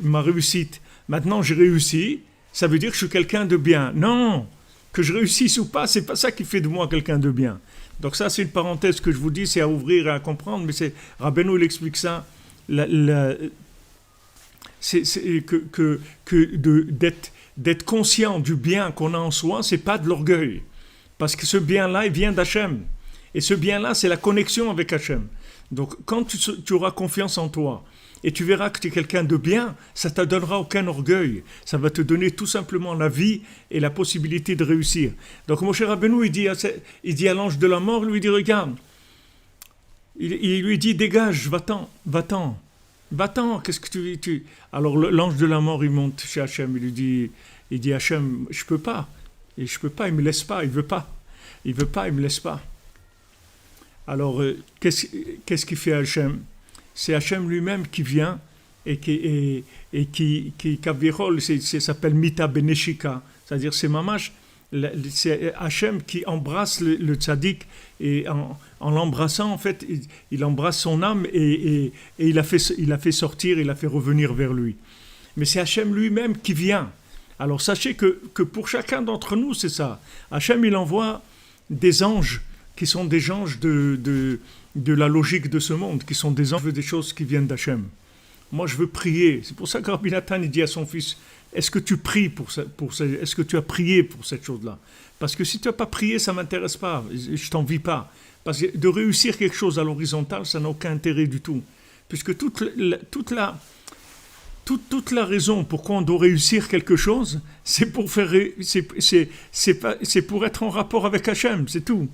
Speaker 1: ma réussite. Maintenant, j'ai réussi, ça veut dire que je suis quelqu'un de bien. Non, que je réussisse ou pas, c'est pas ça qui fait de moi quelqu'un de bien. Donc ça, c'est une parenthèse que je vous dis, c'est à ouvrir et à comprendre, mais Rabbeinu, il explique ça. D'être conscient du bien qu'on a en soi, c'est pas de l'orgueil. Parce que ce bien-là, il vient d'Hachem. Et ce bien-là, c'est la connexion avec Hachem. Donc, quand tu auras confiance en toi, et tu verras que tu es quelqu'un de bien, ça ne te donnera aucun orgueil. Ça va te donner tout simplement la vie et la possibilité de réussir. Donc, Moshe Rabbeinu, il dit à l'ange de la mort, il lui dit, regarde, il lui dit, dégage, va-t'en, qu'est-ce que tu... Alors, l'ange de la mort, il monte chez Hachem, il dit, Hachem, je peux pas, il me laisse pas, il veut pas, il me laisse pas. Alors, qu'est-ce qu'il fait Hachem? C'est Hachem lui-même qui vient et qui Kavirol, ça s'appelle Mita Beneshika, c'est-à-dire c'est Mamash, c'est Hachem qui embrasse le tzaddik et en l'embrassant, en fait, il embrasse son âme et il l'a fait sortir, il l'a fait revenir vers lui. Mais c'est Hachem lui-même qui vient. Alors sachez que pour chacun d'entre nous, c'est ça. Hachem, il envoie des anges qui sont des anges de la logique de ce monde, qui sont des anges des choses qui viennent d'Hachem. Moi, je veux prier. C'est pour ça que Rabbi Nathan, il dit à son fils, est-ce que tu pries est-ce que tu as prié pour cette chose-là? Parce que si tu n'as pas prié, ça ne m'intéresse pas. Je t'envie pas. Parce que de réussir quelque chose à l'horizontale, ça n'a aucun intérêt du tout. Puisque toute la raison pourquoi on doit réussir quelque chose, c'est pour c'est pour être en rapport avec Hachem, c'est tout.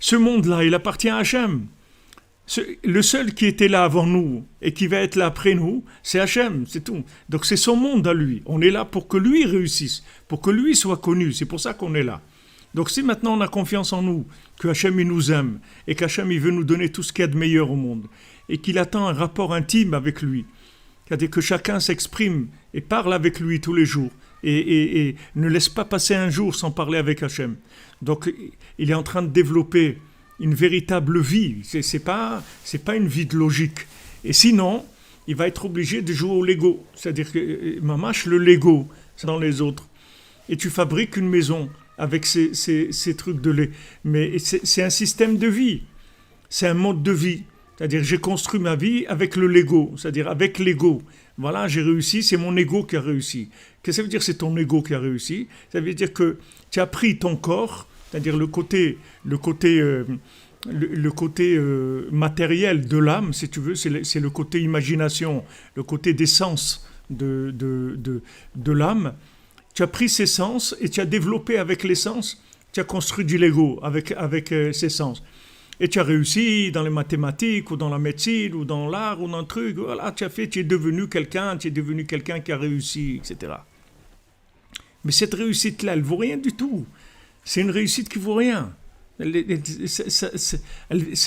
Speaker 1: Ce monde-là, il appartient à Hachem. Le seul qui était là avant nous et qui va être là après nous, c'est Hachem, c'est tout. Donc c'est son monde à lui. On est là pour que lui réussisse, pour que lui soit connu. C'est pour ça qu'on est là. Donc si maintenant on a confiance en nous, que Hachem il nous aime et qu'Hachem il veut nous donner tout ce qu'il y a de meilleur au monde et qu'il attend un rapport intime avec lui, c'est-à-dire que chacun s'exprime et parle avec lui tous les jours et ne laisse pas passer un jour sans parler avec Hachem. Donc il est en train de développer une véritable vie. C'est pas une vie de logique. Et sinon, il va être obligé de jouer au Lego. C'est-à-dire que mamache le Lego, c'est dans les autres. Et tu fabriques une maison avec ces trucs de lait. Mais c'est un système de vie. C'est un mode de vie. C'est-à-dire j'ai construit ma vie avec le Lego. C'est-à-dire avec l'ego. Voilà, j'ai réussi, c'est mon ego qui a réussi. Qu'est-ce que ça veut dire, c'est ton ego qui a réussi? Ça veut dire que tu as pris ton corps, c'est-à-dire le côté matériel de l'âme, si tu veux, c'est le côté imagination, le côté des sens de l'âme. Tu as pris ces sens et tu as développé avec les sens, tu as construit du Lego avec ces sens. Et tu as réussi dans les mathématiques, ou dans la médecine, ou dans l'art, ou dans un truc. Voilà, tu es devenu quelqu'un qui a réussi, etc. Mais cette réussite-là, elle ne vaut rien du tout. C'est une réussite qui ne vaut rien. C'est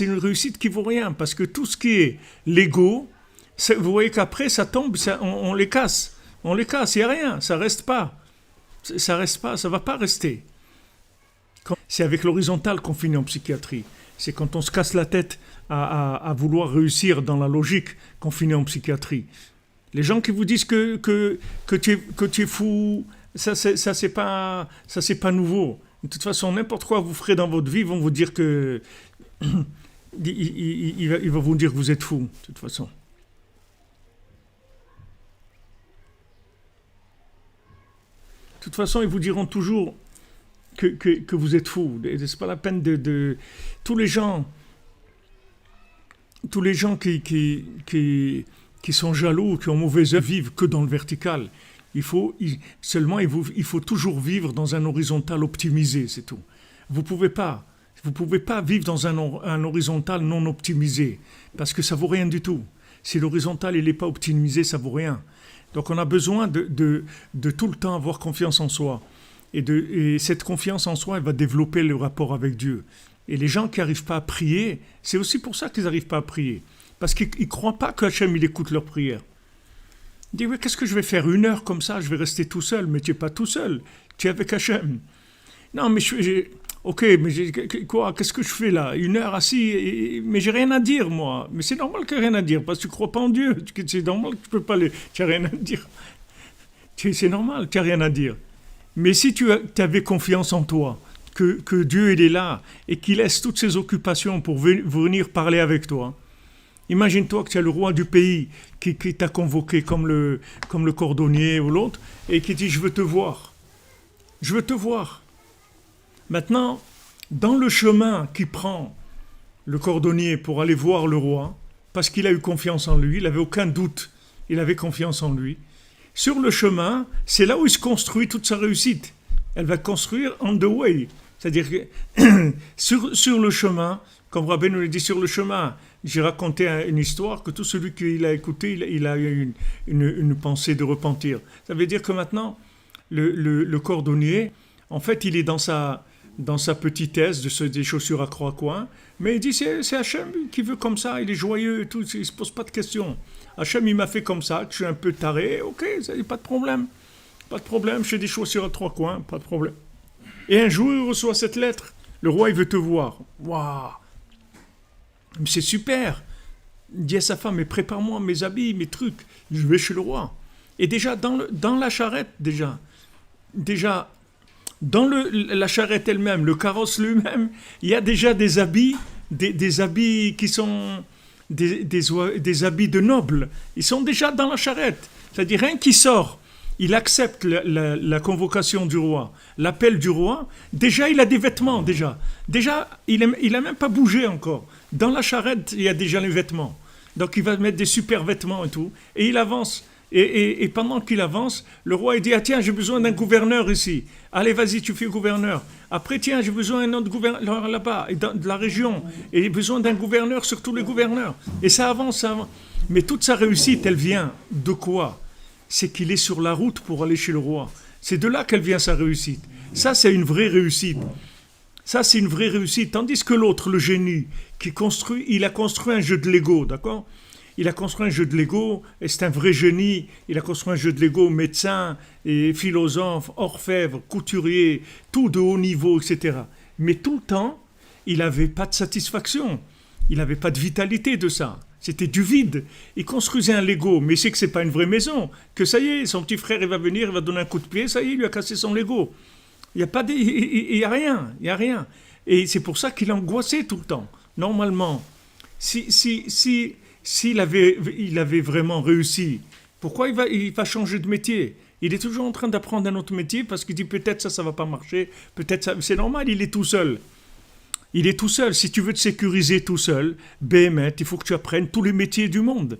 Speaker 1: une réussite qui vaut rien, parce que tout ce qui est l'ego, vous voyez qu'après ça tombe, on les casse. On les casse, il n'y a rien, ça reste pas. Ça reste pas, ça va pas rester. C'est avec l'horizontal qu'on finit en psychiatrie. C'est quand on se casse la tête à vouloir réussir dans la logique qu'on finit en psychiatrie. Les gens qui vous disent que tu es fou, ça c'est pas nouveau. De toute façon, n'importe quoi vous ferez dans votre vie, ils vont vous dire que il va vous dire que vous êtes fou, de toute façon. De toute façon, ils vous diront toujours que vous êtes fou. C'est pas la peine de tous les gens qui sont jaloux, qui ont mauvaise œuvre, vivent que dans le vertical. Il faut toujours vivre dans un horizontal optimisé, c'est tout. Vous pouvez pas vivre dans un horizontal non optimisé, parce que ça vaut rien du tout. Si l'horizontal il n'est pas optimisé, ça vaut rien. Donc on a besoin de tout le temps avoir confiance en soi. Et cette confiance en soi, elle va développer le rapport avec Dieu. Et les gens qui n'arrivent pas à prier, c'est aussi pour ça qu'ils n'arrivent pas à prier. Parce qu'ils ne croient pas qu'Hachem il écoute leurs prières. Ils disent, oui, qu'est-ce que je vais faire 1 heure comme ça, je vais rester tout seul. Mais tu n'es pas tout seul, tu es avec Hachem. Non, mais quoi, qu'est-ce que je fais là 1 heure assis, mais j'ai rien à dire, moi. Mais c'est normal que rien à dire, parce que tu ne crois pas en Dieu. C'est normal que tu peux pas tu n'as rien à dire. C'est normal, tu n'as rien à dire. Mais si tu avais confiance en toi, que Dieu il est là, et qu'il laisse toutes ses occupations pour venir parler avec toi, imagine-toi que tu as le roi du pays qui t'a convoqué comme le cordonnier ou l'autre, et qui dit « je veux te voir, je veux te voir ». Maintenant, dans le chemin qu'il prend le cordonnier pour aller voir le roi, parce qu'il a eu confiance en lui, il n'avait aucun doute, il avait confiance en lui, sur le chemin, c'est là où il se construit toute sa réussite. Elle va construire on the way, c'est-à-dire que sur le chemin, comme Rabbi nous l'a dit, sur le chemin, j'ai raconté une histoire que tout celui qui l'a écouté, il a eu une pensée de repentir. Ça veut dire que maintenant, le cordonnier, en fait, il est dans sa petitesse des chaussures à croix-coin, mais il dit c'est Hachem qui veut comme ça, il est joyeux et tout, il ne se pose pas de questions. Hachem, il m'a fait comme ça, je suis un peu taré, ok, ça n'est pas de problème. Pas de problème, je fais des chaussures à 3 coins, pas de problème. Et un jour, il reçoit cette lettre. Le roi, il veut te voir. Waouh! Mais c'est super! Il dit à sa femme, mais prépare-moi mes habits, mes trucs. Je vais chez le roi. Et déjà, dans la charrette, déjà, dans la charrette elle-même, le carrosse lui-même, il y a déjà des habits, des habits qui sont des habits de nobles. Ils sont déjà dans la charrette. C'est-à-dire, rien qui sort, il accepte la convocation du roi, l'appel du roi. Déjà, il a des vêtements, déjà. Déjà, il a même pas bougé encore. Dans la charrette, il y a déjà les vêtements. Donc, il va mettre des super vêtements et tout. Et il avance. Et pendant qu'il avance, le roi il dit, ah tiens, j'ai besoin d'un gouverneur ici. Allez, vas-y, tu fais gouverneur. Après, tiens, j'ai besoin d'un autre gouverneur là-bas, de la région. Et j'ai besoin d'un gouverneur sur tous les gouverneurs. Et ça avance, ça avance. Mais toute sa réussite, elle vient de quoi? C'est qu'il est sur la route pour aller chez le roi. C'est de là qu'elle vient sa réussite. Ça, c'est une vraie réussite. Ça, c'est une vraie réussite. Tandis que l'autre, le génie, il a construit un jeu de Lego, d'accord? Il a construit un jeu de Lego, et c'est un vrai génie. Il a construit un jeu de Lego, médecin, et philosophe, orfèvre, couturier, tout de haut niveau, etc. Mais tout le temps, il n'avait pas de satisfaction. Il n'avait pas de vitalité de ça. C'était du vide. Il construisait un Lego, mais il sait que ce n'est pas une vraie maison. Que ça y est, son petit frère, il va venir, il va donner un coup de pied, ça y est, il lui a cassé son Lego. Il n'y a rien, il n'y a rien. Et c'est pour ça qu'il angoissait tout le temps. Normalement, s'il avait vraiment réussi, pourquoi il va changer de métier? Il est toujours en train d'apprendre un autre métier parce qu'il dit peut-être ça ne va pas marcher, peut-être ça. C'est normal, il est tout seul. Il est tout seul. Si tu veux te sécuriser tout seul, Béhémet, il faut que tu apprennes tous les métiers du monde.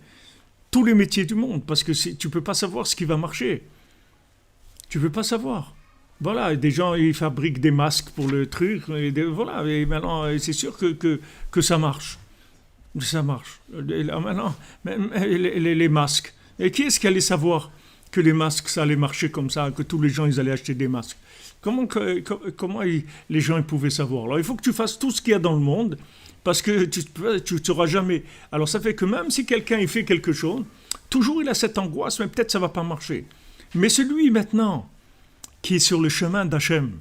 Speaker 1: Tous les métiers du monde, parce que tu ne peux pas savoir ce qui va marcher. Tu ne peux pas savoir. Voilà, des gens, ils fabriquent des masques pour le truc, voilà, et maintenant, c'est sûr que ça marche. Ça marche. Et là, maintenant, les masques. Et qui est-ce qui allait savoir que les masques, ça allait marcher comme ça, que tous les gens, ils allaient acheter des masques? Les gens ils pouvaient savoir? Alors il faut que tu fasses tout ce qu'il y a dans le monde, parce que tu ne sauras jamais. Alors ça fait que même si quelqu'un il fait quelque chose, toujours il a cette angoisse, mais peut-être ça ne va pas marcher. Mais celui maintenant qui est sur le chemin d'Hachem,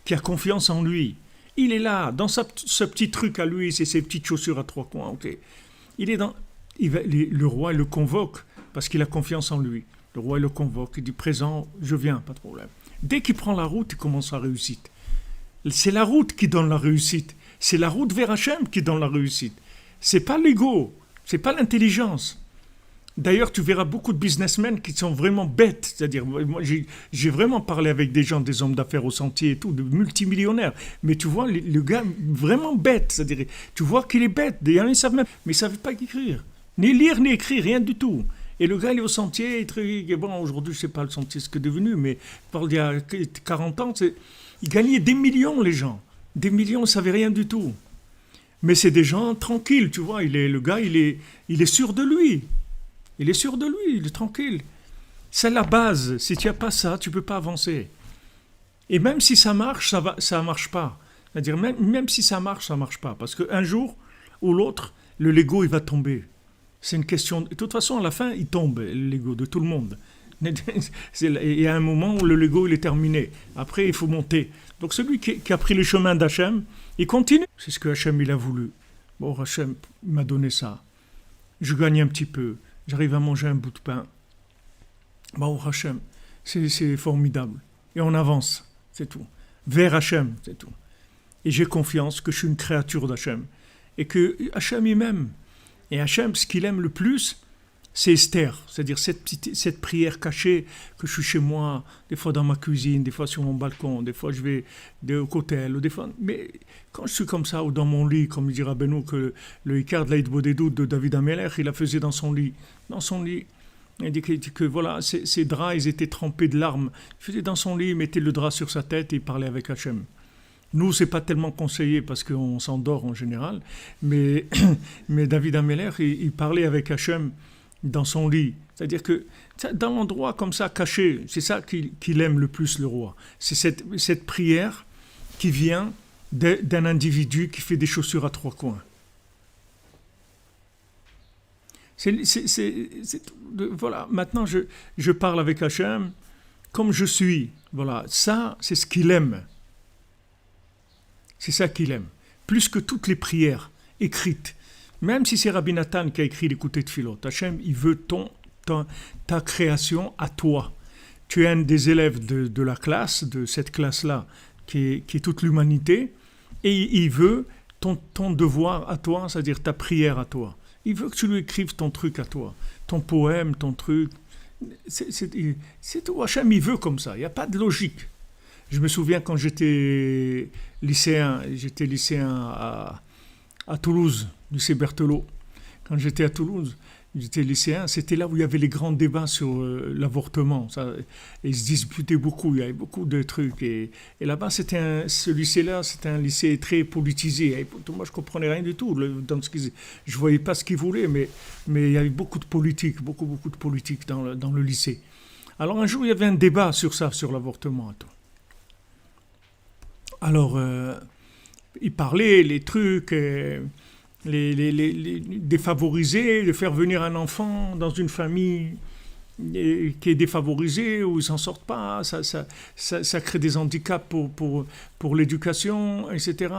Speaker 1: qui a confiance en lui, il est là, dans ce petit truc à lui, c'est ses petites chaussures à trois coins. Okay. Le roi le convoque parce qu'il a confiance en lui. Le roi le convoque, il dit présent, je viens, pas de problème. Dès qu'il prend la route, il commence la réussite. C'est la route qui donne la réussite. C'est la route vers Hachem qui donne la réussite. C'est pas l'ego, c'est pas l'intelligence. D'ailleurs, tu verras beaucoup de businessmen qui sont vraiment bêtes. C'est-à-dire, moi, j'ai vraiment parlé avec des gens, des hommes d'affaires au sentier et tout, de multimillionnaires. Mais tu vois, le gars vraiment bête. C'est-à-dire, tu vois qu'il est bête. D'ailleurs, ils savent même, mais ils ne savent pas écrire. Ni lire, ni écrire, rien du tout. Et le gars, il est au sentier, bon, aujourd'hui, je ne sais pas le sentier ce que c'est devenu, mais il y a 40 ans, ils gagnaient des millions, les gens. Des millions, ils ne savaient rien du tout. Mais c'est des gens tranquilles, tu vois. Le gars, il est sûr de lui. Il est sûr de lui, il est tranquille. C'est la base. Si tu n'as pas ça, tu ne peux pas avancer. Et même si ça marche, ça ne marche pas. C'est-à-dire, même si ça marche pas. Parce qu'un jour ou l'autre, le Lego, il va tomber. C'est une question... De toute façon, à la fin, il tombe, le Lego, de tout le monde. Il y a un moment où le Lego, il est terminé. Après, il faut monter. Donc, celui qui a pris le chemin d'Hachem, il continue. C'est ce que Hachem, il a voulu. Bon, Hachem m'a donné ça. Je gagne un petit peu. J'arrive à manger un bout de pain. Bon, Hachem, c'est formidable. Et on avance, c'est tout. Vers Hachem, c'est tout. Et j'ai confiance que je suis une créature d'Hachem. Et que Hachem, il m'aime. Et Hachem, ce qu'il aime le plus, c'est Esther. C'est-à-dire cette prière cachée que je suis chez moi, des fois dans ma cuisine, des fois sur mon balcon, des fois je vais au cotel, des fois... Mais quand je suis comme ça, ou dans mon lit, comme il dira Benoît, que le Icard de l'Aïd Bodedou de David Ameller, il la faisait dans son lit. Dans son lit. Il dit que voilà, ses draps, ils étaient trempés de larmes. Il faisait dans son lit, il mettait le drap sur sa tête et il parlait avec Hachem. Nous, c'est pas tellement conseillé parce qu'on s'endort en général, mais David Ameller, il parlait avec Hachem dans son lit. C'est-à-dire que dans l'endroit comme ça, caché, c'est ça qu'il aime le plus, le roi. C'est cette prière qui vient d'un individu qui fait des chaussures à trois coins. Voilà, maintenant je parle avec Hachem comme je suis. Voilà, ça, c'est ce qu'il aime. C'est ça qu'il aime. Plus que toutes les prières écrites. Même si c'est Rabbi Nathan qui a écrit l'écouté de Philot. Hachem, il veut ta création à toi. Tu es un des élèves de la classe, de cette classe-là, qui est toute l'humanité. Et il veut ton devoir à toi, c'est-à-dire ta prière à toi. Il veut que tu lui écrives ton truc à toi. Ton poème, ton truc. C'est tout. Hachem, il veut comme ça. Il n'y a pas de logique. Je me souviens quand j'étais lycéen à Toulouse, lycée Berthelot. Quand j'étais à Toulouse, j'étais lycéen, c'était là où il y avait les grands débats sur l'avortement. Et ils se disputaient beaucoup, il y avait beaucoup de trucs. Et là-bas, ce lycée-là, c'était un lycée très politisé. Et moi, je ne comprenais rien du tout. Je ne voyais pas ce qu'ils voulaient, mais il y avait beaucoup de politique, beaucoup de politique dans le lycée. Alors un jour, il y avait un débat sur ça, sur l'avortement. Alors, il parlait les trucs, les défavorisés, de faire venir un enfant dans une famille qui est défavorisée, où ils ne s'en sortent pas, ça crée des handicaps pour l'éducation, etc.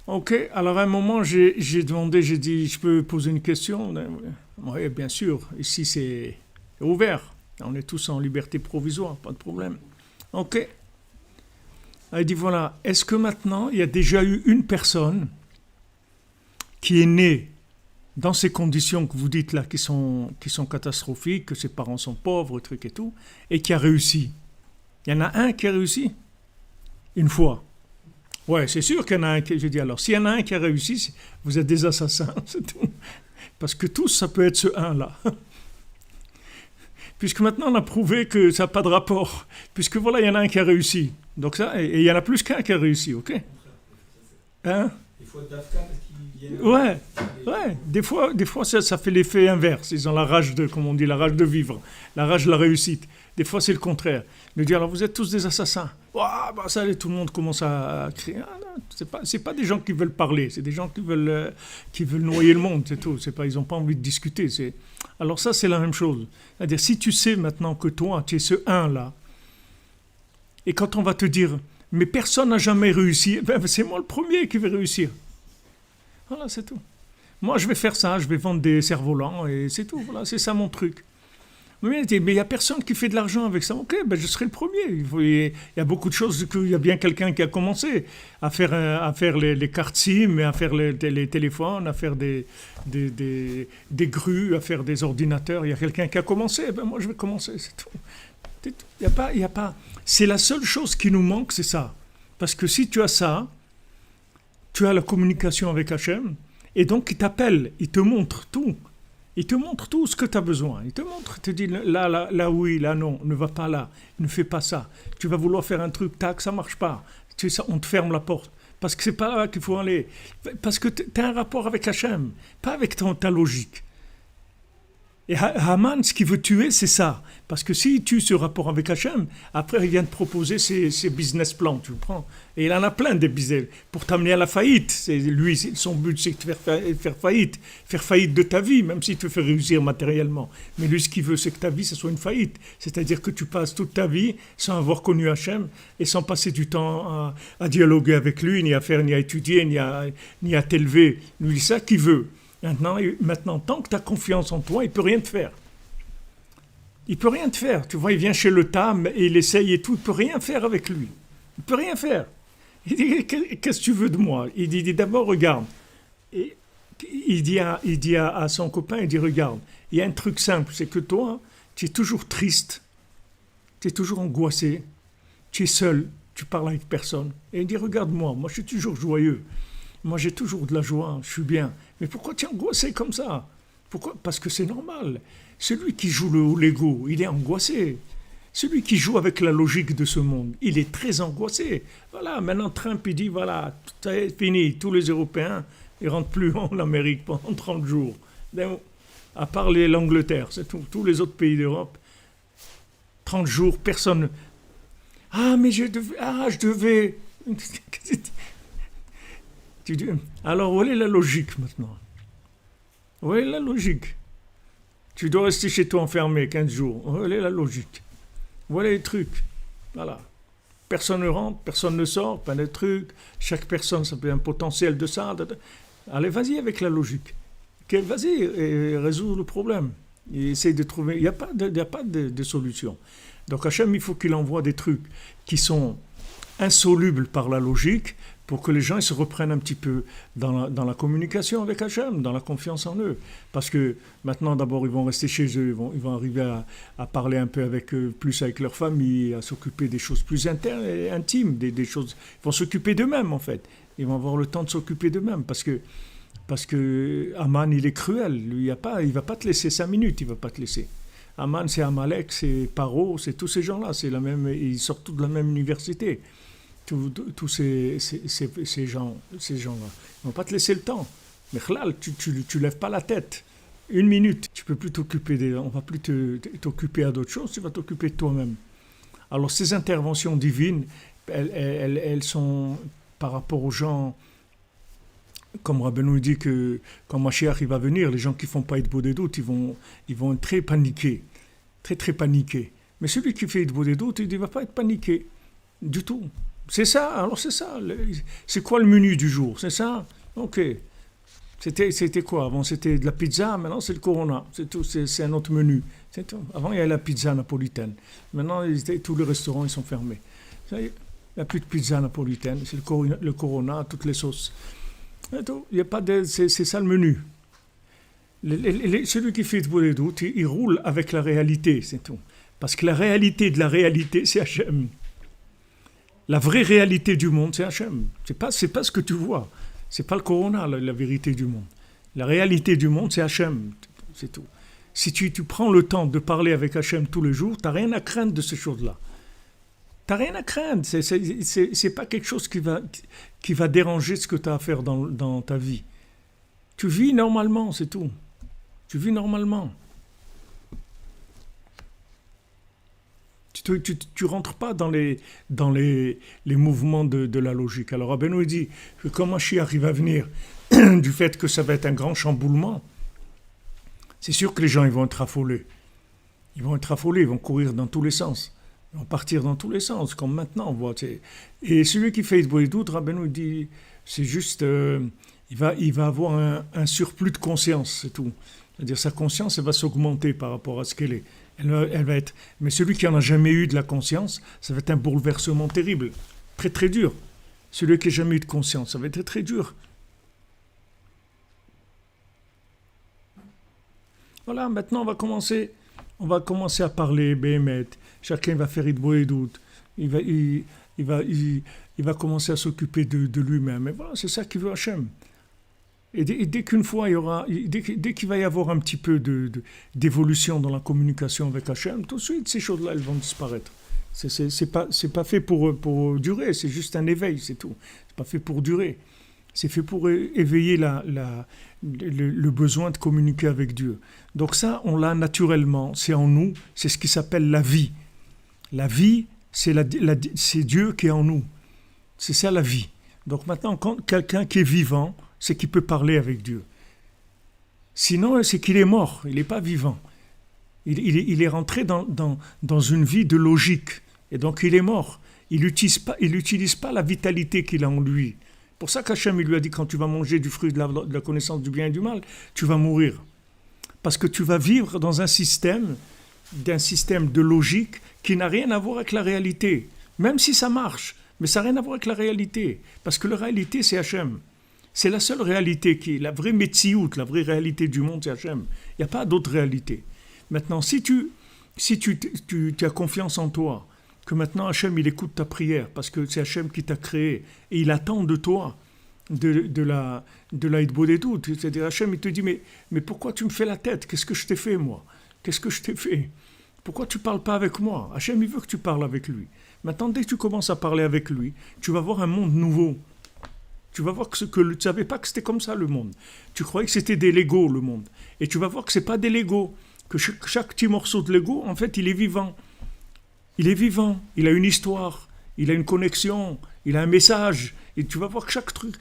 Speaker 1: Ok, alors à un moment, j'ai dit, je peux poser une question? Oui, bien sûr, ici c'est ouvert, on est tous en liberté provisoire, pas de problème. Ok. Elle dit voilà, est-ce que maintenant il y a déjà eu une personne qui est née dans ces conditions que vous dites là, qui sont catastrophiques, que ses parents sont pauvres, truc et tout, et qui a réussi? Il y en a un qui a réussi une fois. Ouais, c'est sûr qu'il y en a un qui... Je dis alors, s'il y en a un qui a réussi, vous êtes des assassins, c'est tout. Parce que tous, ça peut être ce un-là. Puisque maintenant on a prouvé que ça n'a pas de rapport. Puisque voilà, il y en a un qui a réussi. Donc ça, et il y en a plus qu'un qui a réussi, ok? Hein?
Speaker 2: Il faut Dafka parce qu'ils viennent.
Speaker 1: Ouais. Des fois ça fait l'effet inverse. Ils ont la rage de, comme on dit, la rage de vivre, la rage de la réussite. Des fois, c'est le contraire. De dire, alors vous êtes tous des assassins. Ouah, bah ça, tout le monde commence à crier. Ah, non, c'est pas des gens qui veulent parler, c'est des gens qui veulent noyer le monde, c'est tout. C'est pas, ils n'ont pas envie de discuter. Alors ça, c'est la même chose. C'est-à-dire, si tu sais maintenant que toi, tu es ce un-là, et quand on va te dire, mais personne n'a jamais réussi, ben, c'est moi le premier qui vais réussir. Voilà, c'est tout. Moi, je vais faire ça, je vais vendre des cerfs-volants, et c'est tout. Voilà, c'est ça mon truc. Mais il n'y a personne qui fait de l'argent avec ça. Ok, ben je serai le premier. Il y a beaucoup de choses qu'il y a bien quelqu'un qui a commencé à faire les cartes SIM, à faire les téléphones, à faire des grues, à faire des ordinateurs. Il y a quelqu'un qui a commencé. Ben moi, je vais commencer. C'est tout. Il y a pas. C'est la seule chose qui nous manque, c'est ça. Parce que si tu as ça, tu as la communication avec Hachem, et donc il t'appelle, il te montre tout. Il te montre tout ce que tu as besoin. Il te montre, il te dit là oui, là non, ne va pas là, ne fais pas ça. Tu vas vouloir faire un truc, tac, ça marche pas. On te ferme la porte. Parce que c'est pas là qu'il faut aller. Parce que tu as un rapport avec Hachem, pas avec ta logique. Et Haman, ce qu'il veut tuer, c'est ça. Parce que s'il tue ce rapport avec Hachem, après il vient te proposer ses business plans, tu le prends. Et il en a plein des business. Pour t'amener à la faillite, son but c'est de faire faillite de ta vie, même si tu fais réussir matériellement. Mais lui, ce qu'il veut, c'est que ta vie, ce soit une faillite. C'est-à-dire que tu passes toute ta vie sans avoir connu Hachem et sans passer du temps à dialoguer avec lui, ni à étudier, ni à t'élever. Lui, c'est ça qu'il veut. Maintenant, tant que tu as confiance en toi, il ne peut rien te faire. Il ne peut rien te faire. Tu vois, il vient chez le Tam et il essaye et tout. Il ne peut rien faire avec lui. Il ne peut rien faire. Il dit, qu'est-ce que tu veux de moi? Il dit, d'abord, regarde. Et il dit à son copain, il dit, regarde, il y a un truc simple, c'est que toi, tu es toujours triste, tu es toujours angoissé, tu es seul, tu parles avec personne. Et il dit, regarde-moi, moi je suis toujours joyeux. Moi, j'ai toujours de la joie, je suis bien. Mais pourquoi tu es angoissé comme ça? Pourquoi? Parce que c'est normal. Celui qui joue le Lego, il est angoissé. Celui qui joue avec la logique de ce monde, il est très angoissé. Voilà, maintenant Trump, il dit, voilà, c'est fini. Tous les Européens, ils ne rentrent plus en Amérique pendant 30 jours. À part l'Angleterre, c'est tout. Tous les autres pays d'Europe, 30 jours, personne... Ah, mais je devais... Tu dis, alors, où est la logique maintenant? Où est la logique? Tu dois rester chez toi enfermé 15 jours. Où est la logique? Voilà les trucs. Voilà. Personne ne rentre, personne ne sort, pas de trucs. Chaque personne, ça peut être un potentiel de ça. Allez, vas-y avec la logique. Vas-y et résous le problème. Et essaye de trouver... Il n'y a pas de solution. Donc Hachem, il faut qu'il envoie des trucs qui sont insolubles par la logique, pour que les gens ils se reprennent un petit peu dans la communication avec Hachem, dans la confiance en eux. Parce que maintenant, d'abord, ils vont rester chez eux, ils vont arriver à parler un peu avec eux, plus avec leur famille, à s'occuper des choses plus internes et intimes, des choses... Ils vont s'occuper d'eux-mêmes, en fait. Ils vont avoir le temps de s'occuper d'eux-mêmes, parce que Haman, il est cruel. Lui, il ne va pas te laisser 5 minutes, il ne va pas te laisser. Haman, c'est Amalek, c'est Paro, c'est tous ces gens-là, ils sortent tous de la même université. Tous ces gens-là. Ils ne vont pas te laisser le temps. Mais là, tu lèves pas la tête. 1 minute, tu peux plus t'occuper on va plus t'occuper à d'autres choses, tu vas t'occuper de toi-même. Alors ces interventions divines, elles sont par rapport aux gens, comme Rabbeinu dit que quand Mashiach il va venir, les gens qui font pas Hitbodedut des doutes, ils vont être très paniqués, très très paniqués. Mais celui qui fait Hitbodedut des doutes, il ne va pas être paniqué du tout. C'est ça, alors c'est ça. C'est quoi le menu du jour? C'est ça? Ok. C'était quoi? Avant c'était de la pizza, maintenant c'est le Corona. C'est tout, c'est un autre menu. C'est tout. Avant il y avait la pizza napolitaine. Maintenant tous les restaurants ils sont fermés. Il n'y a plus de pizza napolitaine, c'est le Corona, toutes les sauces. C'est tout. Il y a pas c'est ça le menu. Celui qui fait des doutes, il roule avec la réalité, c'est tout. Parce que la réalité de la réalité, c'est Hachem. La vraie réalité du monde, c'est Hachem. C'est pas ce que tu vois. C'est pas le Corona, la vérité du monde. La réalité du monde, c'est Hachem. C'est tout. Si tu prends le temps de parler avec Hachem tous les jours, tu n'as rien à craindre de ces choses-là. T'as rien à craindre. C'est pas quelque chose qui va déranger ce que tu as à faire dans ta vie. Tu vis normalement, c'est tout. Tu vis normalement. Tu rentres pas dans les mouvements de la logique. Alors Rabbeinu dit que quand Mashiach va venir, du fait que ça va être un grand chamboulement, c'est sûr que les gens ils vont être affolés. Ils vont être affolés, ils vont courir dans tous les sens. Ils vont partir dans tous les sens, comme maintenant on voit. Et celui qui fait Isboïdout, Rabbeinu dit, c'est juste, il va avoir un surplus de conscience, c'est tout. C'est-à-dire sa conscience, elle va s'augmenter par rapport à ce qu'elle est. Elle va être. Mais celui qui n'en a jamais eu de la conscience, ça va être un bouleversement terrible, très très dur. Celui qui n'a jamais eu de conscience, ça va être très dur. Voilà, maintenant on va commencer à parler Béhémet. Chacun va faire Idboïdout. Il va commencer à s'occuper de lui-même. Et voilà, c'est ça qu'il veut Hachem. Et dès qu'une fois il y aura, dès qu'il va y avoir un petit peu d'évolution dans la communication avec Hachem, tout de suite ces choses-là elles vont disparaître. C'est pas fait pour durer, c'est juste un éveil, c'est tout. C'est pas fait pour durer. C'est fait pour éveiller le besoin de communiquer avec Dieu. Donc ça, on l'a naturellement, c'est en nous, c'est ce qui s'appelle la vie. La vie, c'est Dieu qui est en nous. C'est ça la vie. Donc maintenant, quand quelqu'un qui est vivant, c'est qu'il peut parler avec Dieu. Sinon, c'est qu'il est mort, il n'est pas vivant. Il est rentré dans une vie de logique, et donc il est mort. Il n'utilise pas la vitalité qu'il a en lui. C'est pour ça qu'Hachem lui a dit, quand tu vas manger du fruit de la connaissance du bien et du mal, tu vas mourir. Parce que tu vas vivre dans un système de logique qui n'a rien à voir avec la réalité. Même si ça marche, mais ça n'a rien à voir avec la réalité. Parce que la réalité, c'est Hachem. C'est la seule réalité qui est la vraie Metsiout, la vraie réalité du monde, c'est Hachem. Il n'y a pas d'autre réalité. Maintenant, si tu as confiance en toi, que maintenant Hachem il écoute ta prière, parce que c'est Hachem qui t'a créé, et il attend de toi de la Hitbodedut. C'est-à-dire Hachem il te dit, mais pourquoi tu me fais la tête? Qu'est-ce que je t'ai fait moi? Qu'est-ce que je t'ai fait? Pourquoi tu ne parles pas avec moi? Hachem il veut que tu parles avec lui. Maintenant, dès que tu commences à parler avec lui, tu vas voir un monde nouveau. Tu vas voir que tu ne savais pas que c'était comme ça le monde. Tu croyais que c'était des Legos le monde. Et tu vas voir que ce n'est pas des Legos. Que chaque petit morceau de Lego, en fait, il est vivant. Il est vivant. Il a une histoire. Il a une connexion. Il a un message. Et tu vas voir que chaque truc...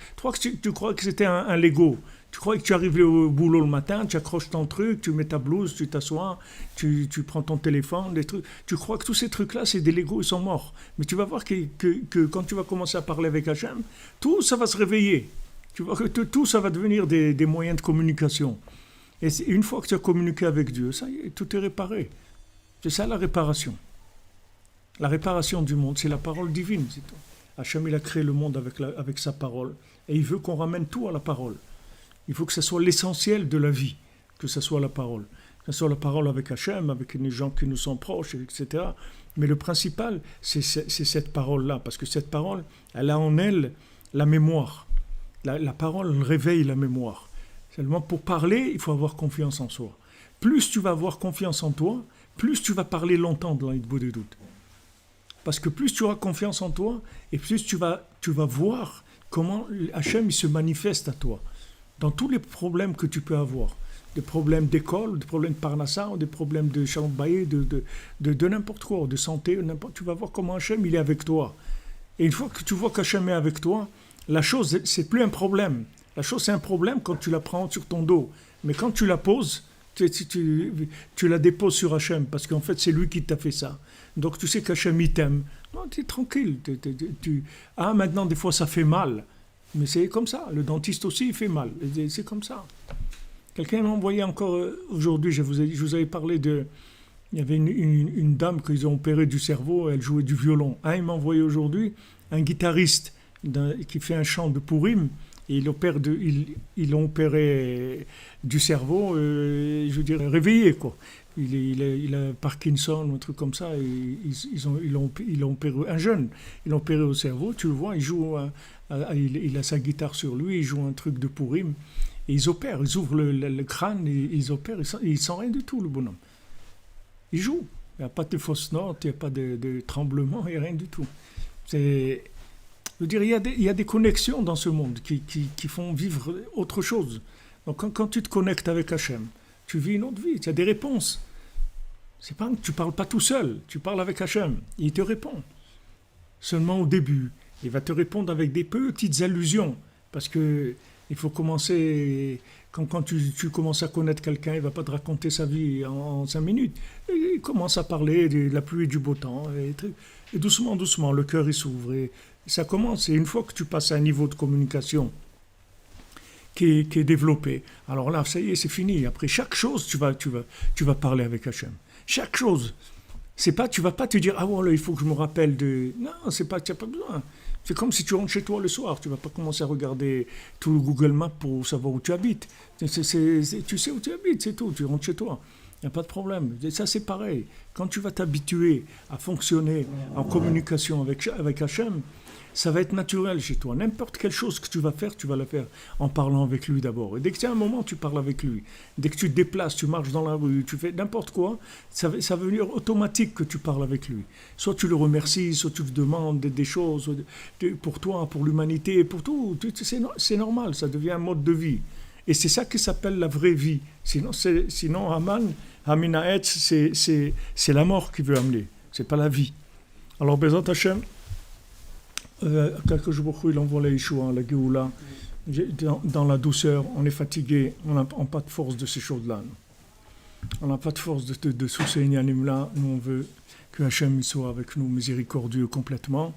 Speaker 1: Tu crois que c'était un Lego. Tu crois que tu arrives au boulot le matin, tu accroches ton truc, tu mets ta blouse, tu t'assois, tu prends ton téléphone, des trucs. Tu crois que tous ces trucs-là, c'est des Legos, ils sont morts. Mais tu vas voir que quand tu vas commencer à parler avec Hachem, tout ça va se réveiller. Tu vois que tout ça va devenir des moyens de communication. Et une fois que tu as communiqué avec Dieu, ça y est, tout est réparé. C'est ça la réparation. La réparation du monde, c'est la parole divine. C'est tout. Hachem, il a créé le monde avec sa parole. Et il veut qu'on ramène tout à la parole. Il faut que ce soit l'essentiel de la vie, que ce soit la parole. Que ce soit la parole avec Hachem, avec les gens qui nous sont proches, etc. Mais le principal, c'est cette parole-là. Parce que cette parole, elle a en elle la mémoire. La parole réveille la mémoire. Seulement, pour parler, il faut avoir confiance en soi. Plus tu vas avoir confiance en toi, plus tu vas parler longtemps dans l'Hitbodedut. Parce que plus tu auras confiance en toi, et plus tu vas voir comment Hachem il se manifeste à toi. Dans tous les problèmes que tu peux avoir, des problèmes d'école, des problèmes de parnassa, des problèmes de chambaye, de n'importe quoi, de santé, tu vas voir comment Hachem il est avec toi. Et une fois que tu vois qu'Hachem est avec toi, la chose, c'est plus un problème. La chose, c'est un problème quand tu la prends sur ton dos. Mais quand tu la poses, tu la déposes sur Hachem, parce qu'en fait, c'est lui qui t'a fait ça. Donc tu sais qu'Hachem, il t'aime. Non, tu es tranquille. Maintenant, des fois, ça fait mal. Mais c'est comme ça. Le dentiste aussi, il fait mal. C'est comme ça. Quelqu'un m'a envoyé encore aujourd'hui, je vous avais parlé de... Il y avait une dame qu'ils ont opéré du cerveau, elle jouait du violon. Il m'a envoyé aujourd'hui un guitariste qui fait un chant de Purim, et ils l'ont opéré du cerveau, je veux dire, réveillé, quoi. Il a Parkinson, un truc comme ça, et ils l'ont opéré, un jeune, ils l'ont opéré au cerveau, tu le vois, il a sa guitare sur lui, il joue un truc de Purim, et ils opèrent, ils ouvrent le crâne, et ils opèrent, ils sent rien du tout, le bonhomme. Il joue. Il n'y a pas de fausses notes, il n'y a pas de tremblement, il n'y a rien du tout. C'est, je veux dire, il y a des connexions dans ce monde qui font vivre autre chose. Donc quand tu te connectes avec Hachem, tu vis une autre vie, tu as des réponses. C'est pas que tu parles pas tout seul, tu parles avec Hachem, il te répond. Seulement au début, il va te répondre avec des petites allusions, parce que il faut commencer, quand tu commences à connaître quelqu'un, il ne va pas te raconter sa vie en 5 minutes. Il commence à parler de la pluie et du beau temps, et doucement, doucement, le cœur il s'ouvre, et ça commence. Et une fois que tu passes à un niveau de communication qui est développé, alors là, ça y est, c'est fini. Après chaque chose, tu vas parler avec Hachem. Chaque chose. C'est pas, tu vas pas te dire, ah voilà, il faut que je me rappelle de... Non, c'est pas, tu n'as pas besoin. C'est comme si tu rentres chez toi le soir, tu vas pas commencer à regarder tout le Google Maps pour savoir où tu habites. Tu sais où tu habites, c'est tout, tu rentres chez toi. Il n'y a pas de problème. Et ça, c'est pareil. Quand tu vas t'habituer à fonctionner en communication avec Hachem, ça va être naturel chez toi. N'importe quelle chose que tu vas faire, tu vas la faire en parlant avec lui d'abord. Et dès que tu as un moment, tu parles avec lui. Dès que tu te déplaces, tu marches dans la rue, tu fais n'importe quoi, ça va devenir automatique que tu parles avec lui. Soit tu le remercies, soit tu lui demandes des choses pour toi, pour l'humanité, pour tout. C'est normal, ça devient un mode de vie. Et c'est ça qui s'appelle la vraie vie. Sinon Haminaetz, c'est la mort qui veut amener. C'est pas la vie. Alors, Bezat Hashem, quelques jours il envoie la Yeshua, la Géoula, dans la douceur. On est fatigué, on n'a pas de force de ces choses-là. On n'a pas de force de sous ces Inyanim-là. Nous, on veut que Hachem soit avec nous, miséricordieux complètement.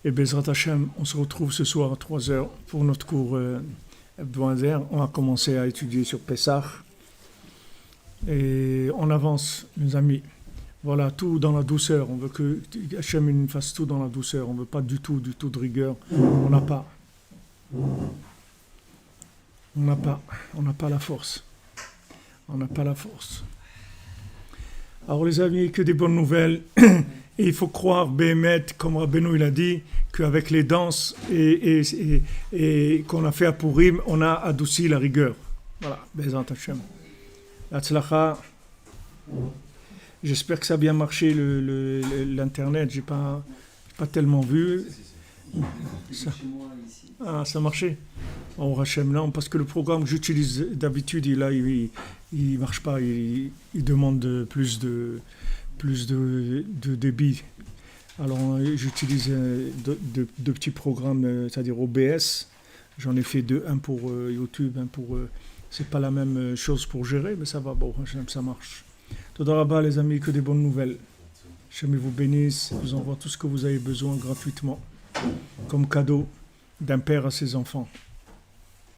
Speaker 1: Et Bezrat Hashem, on se retrouve ce soir à 3h pour notre cours hebdomadaire. On va commencer à étudier sur Pessah. Et on avance, mes amis. Voilà, tout dans la douceur. On veut que Hachem fasse tout dans la douceur. On ne veut pas du tout de rigueur. On n'a pas la force. On n'a pas la force. Alors les amis, que des bonnes nouvelles. Et il faut croire, Béhémet, comme Rabbeinu il a dit, qu'avec les danses et qu'on a fait à Purim, on a adouci la rigueur. Voilà, Bezat Hachem. Hatzlacha. J'espère que ça a bien marché l'internet. J'ai pas tellement vu. Ça a marché. Oh, Hachem, non, parce que le programme que j'utilise d'habitude, il marche pas. Il demande plus de débit. Alors j'utilise deux petits programmes, c'est-à-dire OBS. J'en ai fait deux, un pour YouTube, un pour. C'est pas la même chose pour gérer, mais ça va. Bon, Hachem, ça marche. Toda Rabba, les amis, que des bonnes nouvelles. Hachem vous bénisse, vous envoie tout ce que vous avez besoin gratuitement, comme cadeau d'un père à ses enfants.